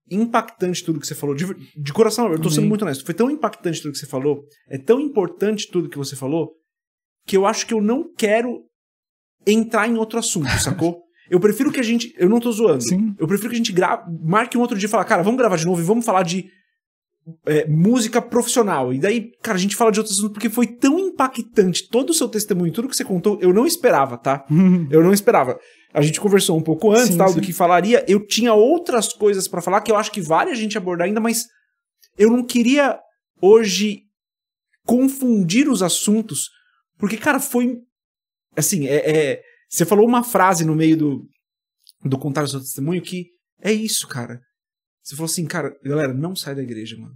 impactante tudo que você falou, de coração, eu tô sendo muito honesto. Foi tão impactante tudo que você falou, é tão importante tudo que você falou, que eu acho que eu não quero entrar em outro assunto, sacou? Eu prefiro que a gente... Eu não tô zoando. Sim. Eu prefiro que a gente marque um outro dia e falar, cara, vamos gravar de novo e vamos falar de música profissional. E daí, cara, a gente fala de outros assuntos, porque foi tão impactante todo o seu testemunho, tudo que você contou, eu não esperava, tá? Eu não esperava. A gente conversou um pouco antes, do que falaria. Eu tinha outras coisas pra falar que eu acho que vale a gente abordar ainda, mas eu não queria hoje confundir os assuntos, porque, cara, foi... Assim, você falou uma frase no meio do contar o seu testemunho que é isso, cara. Você falou assim, cara, galera, não sai da igreja, mano.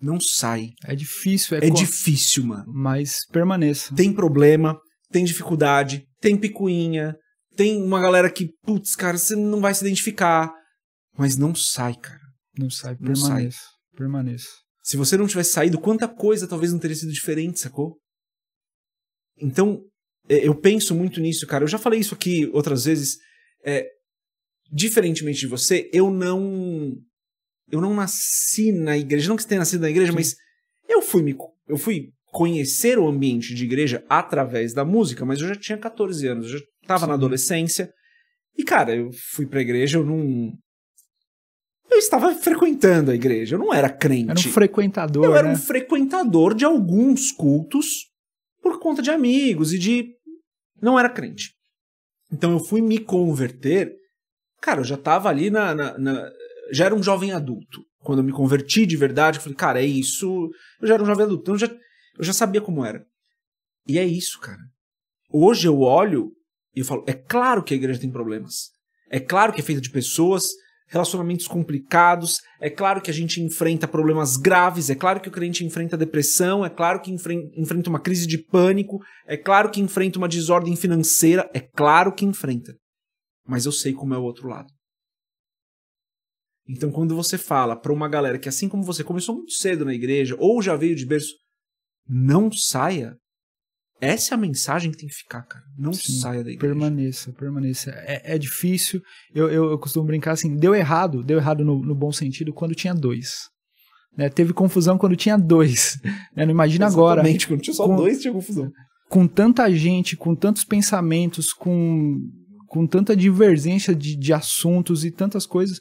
Não sai. É difícil. É difícil, mano. Mas permaneça. Tem problema, tem dificuldade, tem picuinha, tem uma galera que, putz, cara, você não vai se identificar. Mas não sai, cara. Não sai, permaneça. Se você não tivesse saído, quanta coisa talvez não teria sido diferente, sacou? Então, eu penso muito nisso, cara. Eu já falei isso aqui outras vezes. Diferentemente de você, eu não nasci na igreja, não que você tenha nascido na igreja, sim, mas eu fui conhecer o ambiente de igreja através da música, mas eu já tinha 14 anos, eu já estava na adolescência, e cara, eu fui pra igreja, eu estava frequentando a igreja, eu não era crente. Era um frequentador, eu era um frequentador de alguns cultos por conta de amigos não era crente. Então eu fui me converter. Cara, eu já tava ali já era um jovem adulto. Quando eu me converti de verdade, eu falei, cara, é isso. Eu já era um jovem adulto, então eu já sabia como era. E é isso, cara. Hoje eu olho e eu falo, é claro que a igreja tem problemas. É claro que é feita de pessoas, relacionamentos complicados. É claro que a gente enfrenta problemas graves. É claro que o crente enfrenta depressão. É claro que enfrenta uma crise de pânico. É claro que enfrenta uma desordem financeira. É claro que enfrenta. Mas eu sei como é o outro lado. Então, quando você fala para uma galera que, assim como você, começou muito cedo na igreja, ou já veio de berço, não saia, essa é a mensagem que tem que ficar, cara. Não saia da igreja. Permaneça. É difícil. Eu costumo brincar assim, deu errado no bom sentido, quando tinha 2. Né? Teve confusão quando tinha 2. Né? Não imagina agora. Exatamente, quando tinha só 2, tinha confusão. Com tanta gente, com tantos pensamentos, com tanta divergência de assuntos e tantas coisas,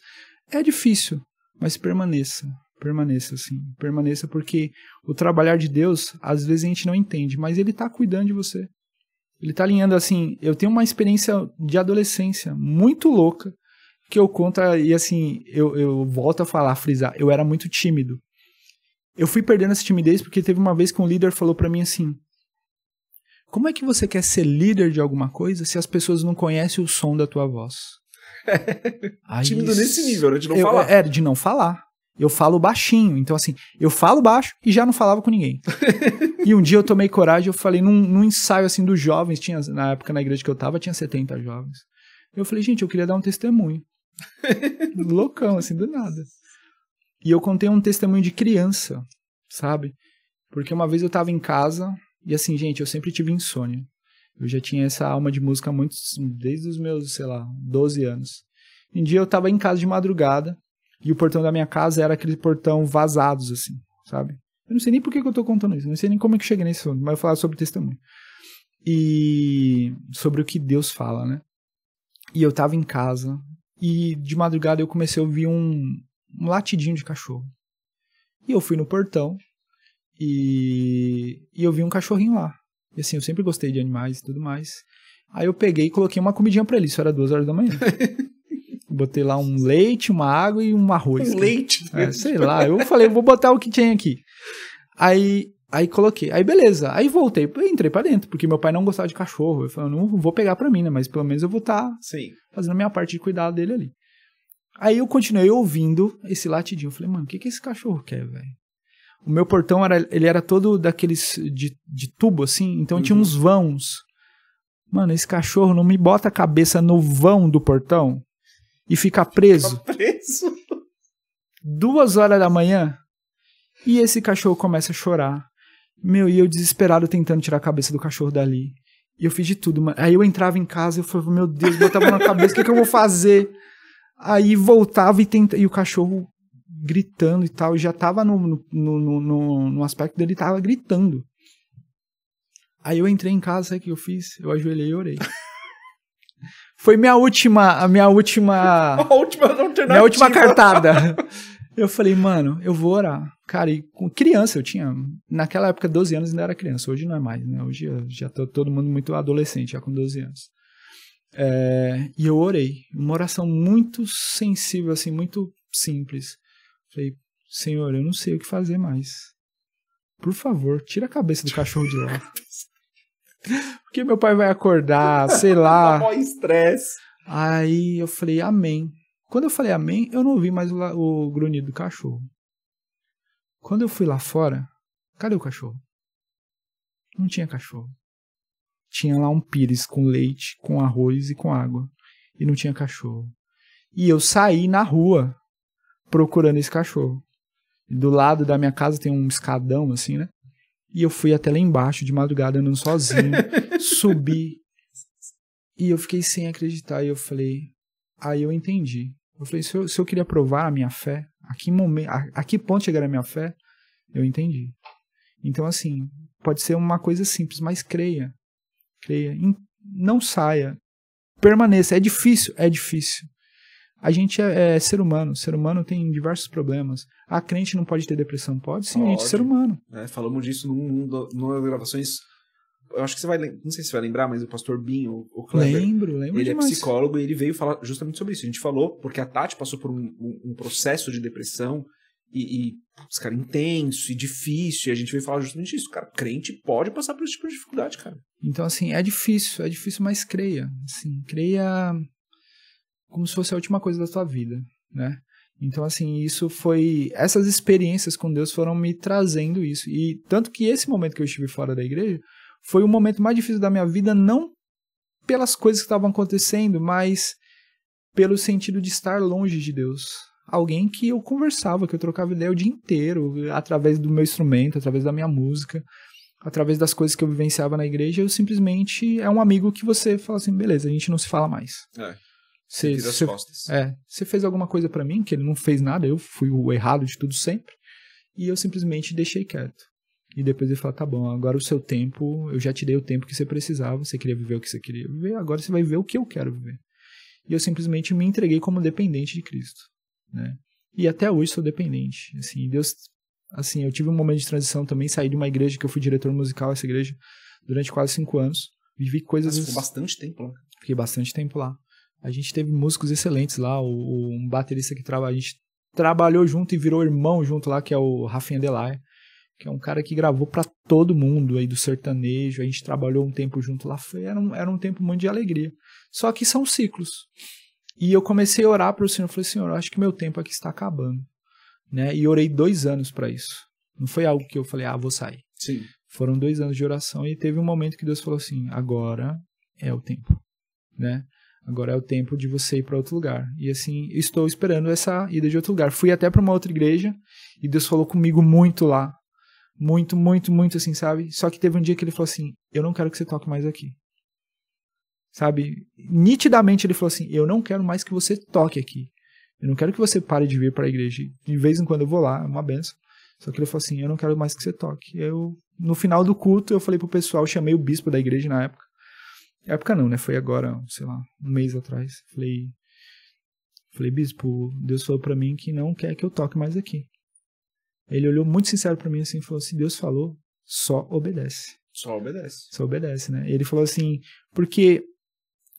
é difícil, mas permaneça, assim, permaneça, porque o trabalhar de Deus, às vezes a gente não entende, mas Ele tá cuidando de você, Ele tá alinhando, assim, eu tenho uma experiência de adolescência muito louca, que eu conto, e assim, eu volto a falar, a frisar, eu era muito tímido, eu fui perdendo essa timidez, porque teve uma vez que um líder falou pra mim assim, como é que você quer ser líder de alguma coisa se as pessoas não conhecem o som da tua voz? Tímido nesse nível, né? De não falar. De não falar. Eu falo baixinho. Então, assim, eu falo baixo e já não falava com ninguém. E um dia eu tomei coragem, eu falei num ensaio, assim, dos jovens, na época na igreja que eu tava, tinha 70 jovens. Eu falei, gente, eu queria dar um testemunho. Loucão, assim, do nada. E eu contei um testemunho de criança, sabe? Porque uma vez eu tava em casa... E assim, gente, eu sempre tive insônia. Eu já tinha essa alma de música desde os meus, 12 anos. Um dia eu tava em casa de madrugada e o portão da minha casa era aquele portão vazados, assim, sabe? Eu não sei nem por que eu tô contando isso, não sei nem como é que eu cheguei nesse assunto, mas eu vou falar sobre testemunho. E sobre o que Deus fala, né? E eu tava em casa e de madrugada eu comecei a ouvir um latidinho de cachorro. E eu fui no portão e eu vi um cachorrinho lá. E assim, eu sempre gostei de animais e tudo mais. Aí eu peguei e coloquei uma comidinha pra ele, isso era 2h da manhã. Botei lá um leite, uma água e um arroz. Um leite? Sei lá, eu falei, vou botar o que tinha aqui. Aí coloquei, aí beleza, aí voltei, entrei pra dentro, porque meu pai não gostava de cachorro. Eu falei, não vou pegar pra mim, né, mas pelo menos eu vou estar fazendo a minha parte de cuidar dele ali. Aí eu continuei ouvindo esse latidinho, eu falei, mano, o que esse cachorro quer, velho? O meu portão, ele era todo daqueles de tubo, assim, então tinha uns vãos. Mano, esse cachorro não me bota a cabeça no vão do portão e fica preso. 2h da manhã, e esse cachorro começa a chorar. Meu, e eu desesperado tentando tirar a cabeça do cachorro dali. E eu fiz de tudo, mano. Aí eu entrava em casa e eu falava, meu Deus, botava na cabeça, o que eu vou fazer? Aí voltava e o cachorro gritando e tal, já tava no aspecto dele, tava gritando. Aí eu entrei em casa, sabe o que eu fiz? Eu ajoelhei e orei. Foi minha última cartada. Eu falei, mano, eu vou orar. Cara, e com criança, eu tinha, naquela época, 12 anos, ainda era criança. Hoje não é mais, né? Hoje já tô todo mundo muito adolescente, já com 12 anos. E eu orei. Uma oração muito sensível, assim, muito simples. Falei, Senhor, eu não sei o que fazer mais. Por favor, tira a cabeça do cachorro de lá. Porque meu pai vai acordar, sei lá. Dá mó estresse. Aí eu falei, amém. Quando eu falei amém, eu não ouvi mais o grunhido do cachorro. Quando eu fui lá fora, cadê o cachorro? Não tinha cachorro. Tinha lá um pires com leite, com arroz e com água. E não tinha cachorro. E eu saí na rua procurando esse cachorro. Do lado da minha casa tem um escadão, assim, né? E eu fui até lá embaixo, de madrugada, andando sozinho. Subi. E eu fiquei sem acreditar. E eu falei... Aí eu entendi. Eu falei, se eu queria provar a minha fé, a que ponto chegar a minha fé, eu entendi. Então, assim, pode ser uma coisa simples, mas creia. Creia. Não saia. Permaneça. É difícil? É difícil. A gente é ser humano. Ser humano tem diversos problemas. A crente não pode ter depressão? Pode, sim, a gente é ser humano. Falamos disso numa das gravações. Eu acho que você vai... Não sei se você vai lembrar, mas o pastor Binho, o Kleber... Lembro ele demais. É psicólogo e ele veio falar justamente sobre isso. A gente falou, porque a Tati passou por um processo de depressão putz, cara, intenso e difícil. E a gente veio falar justamente isso. Cara, crente pode passar por esse tipo de dificuldade, cara. Então, assim, é difícil, mas creia. Assim, creia como se fosse a última coisa da sua vida, né? Então, assim, isso foi... Essas experiências com Deus foram me trazendo isso. E tanto que esse momento que eu estive fora da igreja foi o momento mais difícil da minha vida, não pelas coisas que estavam acontecendo, mas pelo sentido de estar longe de Deus. Alguém que eu conversava, que eu trocava ideia o dia inteiro, através do meu instrumento, através da minha música, através das coisas que eu vivenciava na igreja, eu simplesmente... É um amigo que você fala assim, beleza, a gente não se fala mais. Você fez alguma coisa pra mim, que ele não fez nada, eu fui o errado de tudo sempre, e eu simplesmente deixei quieto. E depois ele fala, tá bom, agora o seu tempo, eu já te dei o tempo que você precisava, você queria viver o que você queria viver, agora você vai viver o que eu quero viver. E eu simplesmente me entreguei como dependente de Cristo, né? E até hoje sou dependente, assim, Deus, assim, eu tive um momento de transição também, saí de uma igreja que eu fui diretor musical, essa igreja, durante quase 5 anos, vivi coisas... Mas ficou bastante tempo lá. Fiquei bastante tempo lá. A gente teve músicos excelentes lá, um baterista que a gente trabalhou junto e virou irmão junto lá, que é o Rafinha Delay, que é um cara que gravou pra todo mundo aí do sertanejo, a gente trabalhou um tempo junto lá, era um tempo muito de alegria. Só que são ciclos. E eu comecei a orar pro Senhor, falei, Senhor, eu acho que meu tempo aqui está acabando, né? E orei 2 anos pra isso. Não foi algo que eu falei, vou sair. Sim. Foram 2 anos de oração e teve um momento que Deus falou assim, agora é o tempo, né? Agora é o tempo de você ir para outro lugar. E assim, estou esperando essa ida de outro lugar. Fui até para uma outra igreja e Deus falou comigo muito lá. Muito, muito, muito assim, sabe? Só que teve um dia que ele falou assim, eu não quero que você toque mais aqui. Sabe? Nitidamente ele falou assim, eu não quero mais que você toque aqui. Eu não quero que você pare de vir para a igreja. De vez em quando eu vou lá, é uma benção. Só que ele falou assim, eu não quero mais que você toque. No final do culto, eu falei pro pessoal, chamei o bispo da igreja na época. Época não, né? Foi agora, sei lá, um mês atrás. Falei, Falei, bispo, Deus falou pra mim que não quer que eu toque mais aqui. Ele olhou muito sincero pra mim assim e falou assim, Deus falou, só obedece. Só obedece. Só obedece, né? Ele falou assim, porque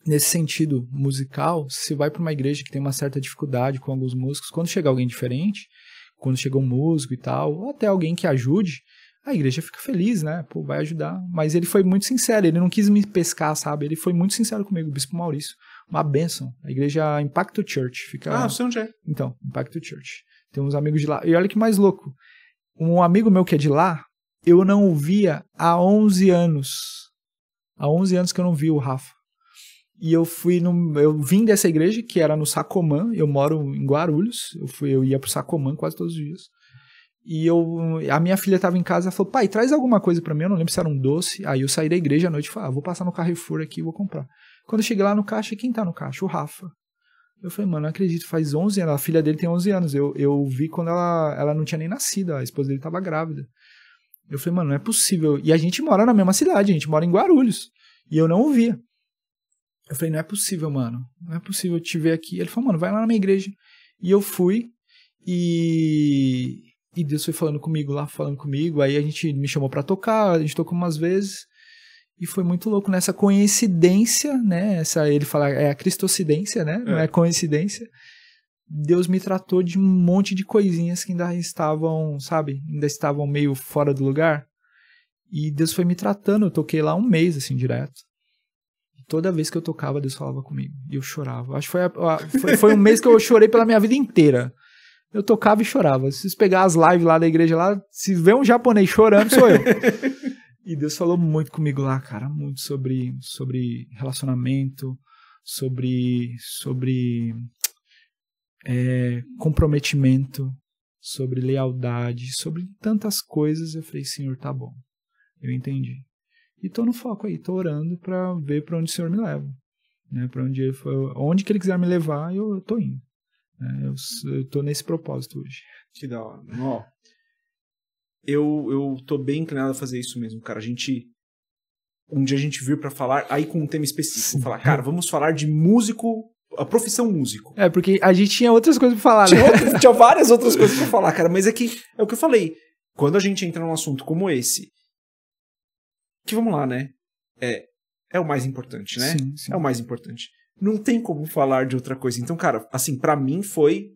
nesse sentido musical, se você vai pra uma igreja que tem uma certa dificuldade com alguns músicos, quando chega alguém diferente, quando chega um músico e tal, ou até alguém que ajude, a igreja fica feliz, né? Pô, vai ajudar. Mas ele foi muito sincero, ele não quis me pescar, sabe? Ele foi muito sincero comigo, o Bispo Maurício. Uma bênção. A igreja Impacto Church. Fica... Ah, sei onde é. Então, Impacto Church. Tem uns amigos de lá. E olha que mais louco. Um amigo meu que é de lá, eu não o via há 11 anos. Há 11 anos que eu não vi o Rafa. E eu vim dessa igreja, que era no Sacomã. Eu moro em Guarulhos. Eu ia pro Sacomã quase todos os dias. E a minha filha estava em casa e falou, pai, traz alguma coisa pra mim, eu não lembro se era um doce. Aí eu saí da igreja à noite e falei, vou passar no Carrefour aqui e vou comprar. Quando eu cheguei lá no caixa, quem tá no caixa? O Rafa. Eu falei, mano, não acredito, faz 11 anos, a filha dele tem 11 anos. Eu vi quando ela não tinha nem nascido, a esposa dele tava grávida. Eu falei, mano, não é possível. E a gente mora na mesma cidade, a gente mora em Guarulhos. E eu não o via. Eu falei, não é possível, mano, não é possível te ver aqui. Ele falou, mano, vai lá na minha igreja. E eu fui e Deus foi falando comigo, aí a gente me chamou pra tocar, a gente tocou umas vezes, e foi muito louco nessa coincidência, né, ele fala, é a cristocidência, né, não é coincidência, Deus me tratou de um monte de coisinhas que ainda estavam, sabe, meio fora do lugar, e Deus foi me tratando, eu toquei lá 1 mês, assim, direto, e toda vez que eu tocava, Deus falava comigo, e eu chorava, acho que foi um mês que eu chorei pela minha vida inteira. Eu tocava e chorava. Se vocês pegar as lives lá da igreja lá, se vê um japonês chorando, sou eu. E Deus falou muito comigo lá, cara, muito sobre relacionamento, sobre comprometimento, sobre lealdade, sobre tantas coisas. Eu falei, Senhor, tá bom, eu entendi. E tô no foco aí, tô orando pra ver pra onde o Senhor me leva, né? Pra onde que Ele quiser me levar, eu tô indo. Eu tô nesse propósito hoje. Que da hora. Ó, eu tô bem inclinado a fazer isso mesmo, cara. Um dia a gente vir pra falar, aí com um tema específico, falar, cara, vamos falar de músico, a profissão músico. É, porque a gente tinha outras coisas pra falar, né? Tinha várias outras coisas pra falar, cara, mas é o que eu falei, quando a gente entra num assunto como esse, que vamos lá, né? É o mais importante, né? Sim, sim. É o mais importante. Não tem como falar de outra coisa. Então, cara, assim, pra mim foi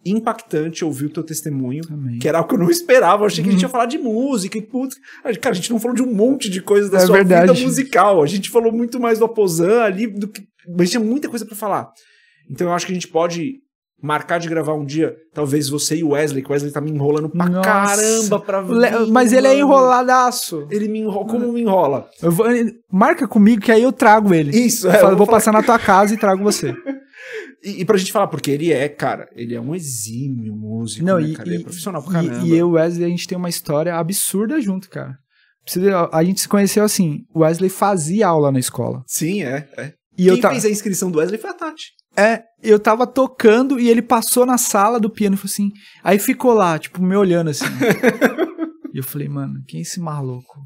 impactante ouvir o teu testemunho, Amém. Que era algo que eu não esperava. Eu achei que a gente ia falar de música e putz. Cara, a gente não falou de um monte de coisa da sua vida musical. A gente falou muito mais do Aposan ali, mas tinha muita coisa pra falar. Então eu acho que a gente pode marcar de gravar um dia, talvez você e o Wesley, que o Wesley tá me enrolando pra caramba pra vir. Mas ele é enroladaço. Ele me enrola. Como me enrola? Marca comigo que aí eu trago ele. Isso, eu vou passar na tua casa e trago você. E pra gente falar, porque ele é um exímio músico, não, né, cara? Ele é profissional pra caramba. E eu e o Wesley, a gente tem uma história absurda junto, cara. A gente se conheceu assim, o Wesley fazia aula na escola. Sim, E quem fez a inscrição do Wesley foi a Tati. Eu tava tocando e ele passou na sala do piano e falou assim, aí ficou lá, tipo, me olhando assim. E eu falei, mano, quem é esse maluco?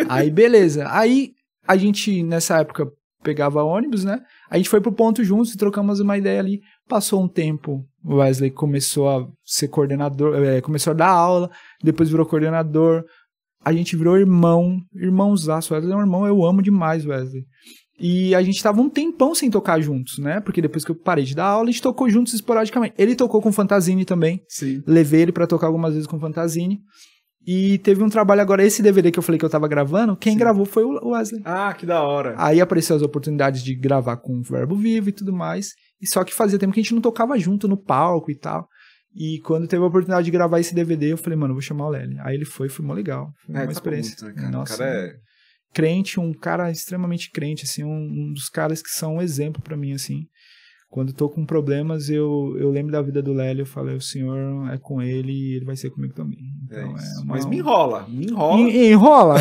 Aí, beleza. Aí, a gente, nessa época, pegava ônibus, né? A gente foi pro ponto juntos e trocamos uma ideia ali. Passou um tempo, o Wesley começou a ser coordenador, começou a dar aula, depois virou coordenador. A gente virou irmãozaço. O Wesley é um irmão, eu amo demais o Wesley. E a gente tava um tempão sem tocar juntos, né? Porque depois que eu parei de dar aula, a gente tocou juntos esporadicamente. Ele tocou com Fantazini também. Sim. Levei ele pra tocar algumas vezes com Fantazini. E teve um trabalho agora, esse DVD que eu falei que eu tava gravando, quem gravou foi o Wesley. Ah, que da hora. Aí apareceu as oportunidades de gravar com o Verbo Vivo e tudo mais. E só que fazia tempo que a gente não tocava junto no palco e tal. E quando teve a oportunidade de gravar esse DVD, eu falei, mano, eu vou chamar o Lely. Aí ele foi mó legal. Foi uma experiência. Muito, né, cara? Nossa, o cara crente, um cara extremamente crente, assim, um dos caras que são um exemplo pra mim, assim. Quando tô com problemas, eu lembro da vida do Lélio, eu falei, o Senhor é com ele e ele vai ser comigo também. Então, Mas me enrola. Enrola,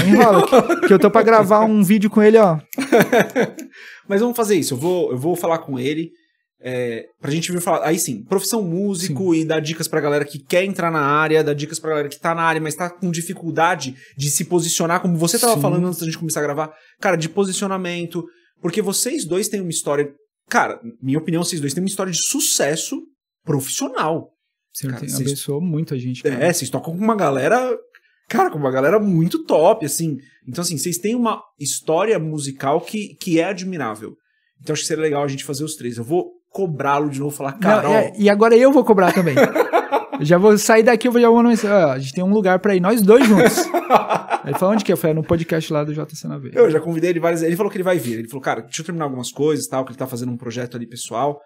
que eu tô pra gravar um vídeo com ele, ó. Mas vamos fazer isso, eu vou falar com ele, pra gente vir falar, aí sim, profissão músico, sim, e dar dicas pra galera que quer entrar na área, dar dicas pra galera que tá na área, mas tá com dificuldade de se posicionar, como você tava falando antes da gente começar a gravar, cara, de posicionamento, porque vocês dois têm uma história cara, minha opinião, vocês dois têm uma história de sucesso profissional. O Senhor Cara, abençoou muita gente. Cara. Vocês tocam com uma galera, cara, com uma galera muito top, assim. Então, assim, vocês têm uma história musical que é admirável. Então, acho que seria legal a gente fazer os três. Eu vou cobrá-lo de novo, falar, Carol... E agora eu vou cobrar também. Eu já vou sair daqui, eu já vou a gente tem um lugar pra ir, nós dois juntos. Ele falou, onde que é? Eu falei, no podcast lá do JCNV. Eu já convidei ele várias vezes, ele falou que ele vai vir. Ele falou, cara, deixa eu terminar algumas coisas, tal, que ele tá fazendo um projeto ali pessoal,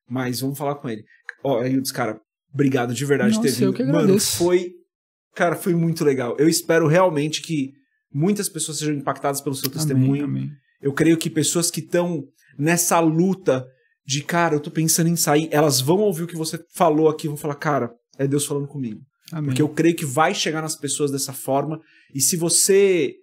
mas vamos falar com ele. Ó, aí eu disse, cara, obrigado de verdade por ter vindo. Eu que agradeço. Mano, foi muito legal. Eu espero realmente que muitas pessoas sejam impactadas pelo seu testemunho. Amém. Eu creio que pessoas que estão nessa luta de, cara, eu tô pensando em sair, elas vão ouvir o que você falou aqui, vão falar, cara, é Deus falando comigo. Amém. Porque eu creio que vai chegar nas pessoas dessa forma, e se você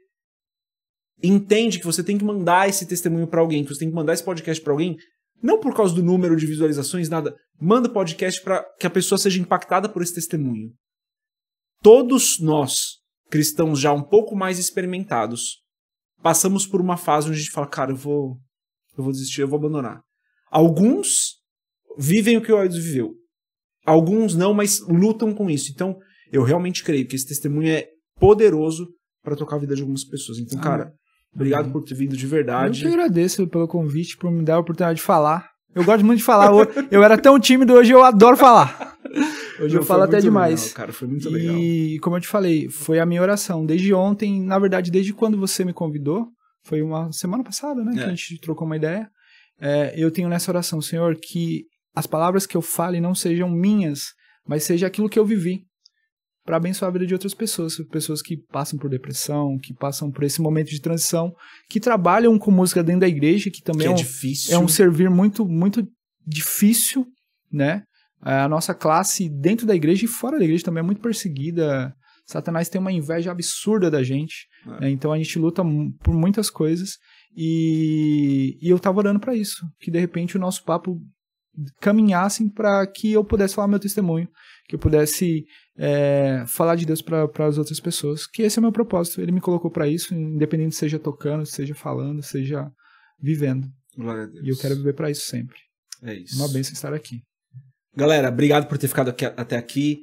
entende que você tem que mandar esse testemunho pra alguém, que você tem que mandar esse podcast pra alguém, não por causa do número de visualizações, nada, manda o podcast pra que a pessoa seja impactada por esse testemunho. Todos nós, cristãos já um pouco mais experimentados, passamos por uma fase onde a gente fala, cara, eu vou desistir, eu vou abandonar. Alguns vivem o que o Ailton viveu. Alguns não, mas lutam com isso. Então, eu realmente creio que esse testemunho é poderoso para tocar a vida de algumas pessoas. Então, cara, obrigado por ter vindo de verdade. Eu que agradeço pelo convite, por me dar a oportunidade de falar. Eu gosto muito de falar. Eu era tão tímido, hoje eu adoro falar. Hoje eu falo até demais. Legal, cara, foi muito legal. E como eu te falei, foi a minha oração. Desde ontem, na verdade, desde quando você me convidou, foi uma semana passada, né, que a gente trocou uma ideia. Eu tenho nessa oração, Senhor, que as palavras que eu fale não sejam minhas, mas seja aquilo que eu vivi, para abençoar a vida de outras pessoas, pessoas que passam por depressão, que passam por esse momento de transição, que trabalham com música dentro da igreja, que também difícil. É um servir muito, muito difícil, né? A nossa classe dentro da igreja e fora da igreja também é muito perseguida. Satanás tem uma inveja absurda da gente, né? Então a gente luta por muitas coisas e eu tava orando para isso, que de repente o nosso papo caminhassem para que eu pudesse falar meu testemunho, que eu pudesse falar de Deus para as outras pessoas, que esse é o meu propósito. Ele me colocou para isso, independente seja tocando, seja falando, seja vivendo. Glória a Deus. E eu quero viver para isso sempre. É isso. Uma bênção estar aqui. Galera, obrigado por ter ficado aqui, até aqui.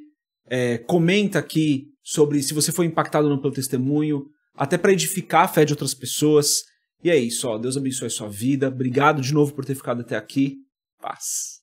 Comenta aqui sobre se você foi impactado ou não pelo testemunho, até para edificar a fé de outras pessoas. E é isso, ó. Deus abençoe a sua vida. Obrigado de novo por ter ficado até aqui. Paz.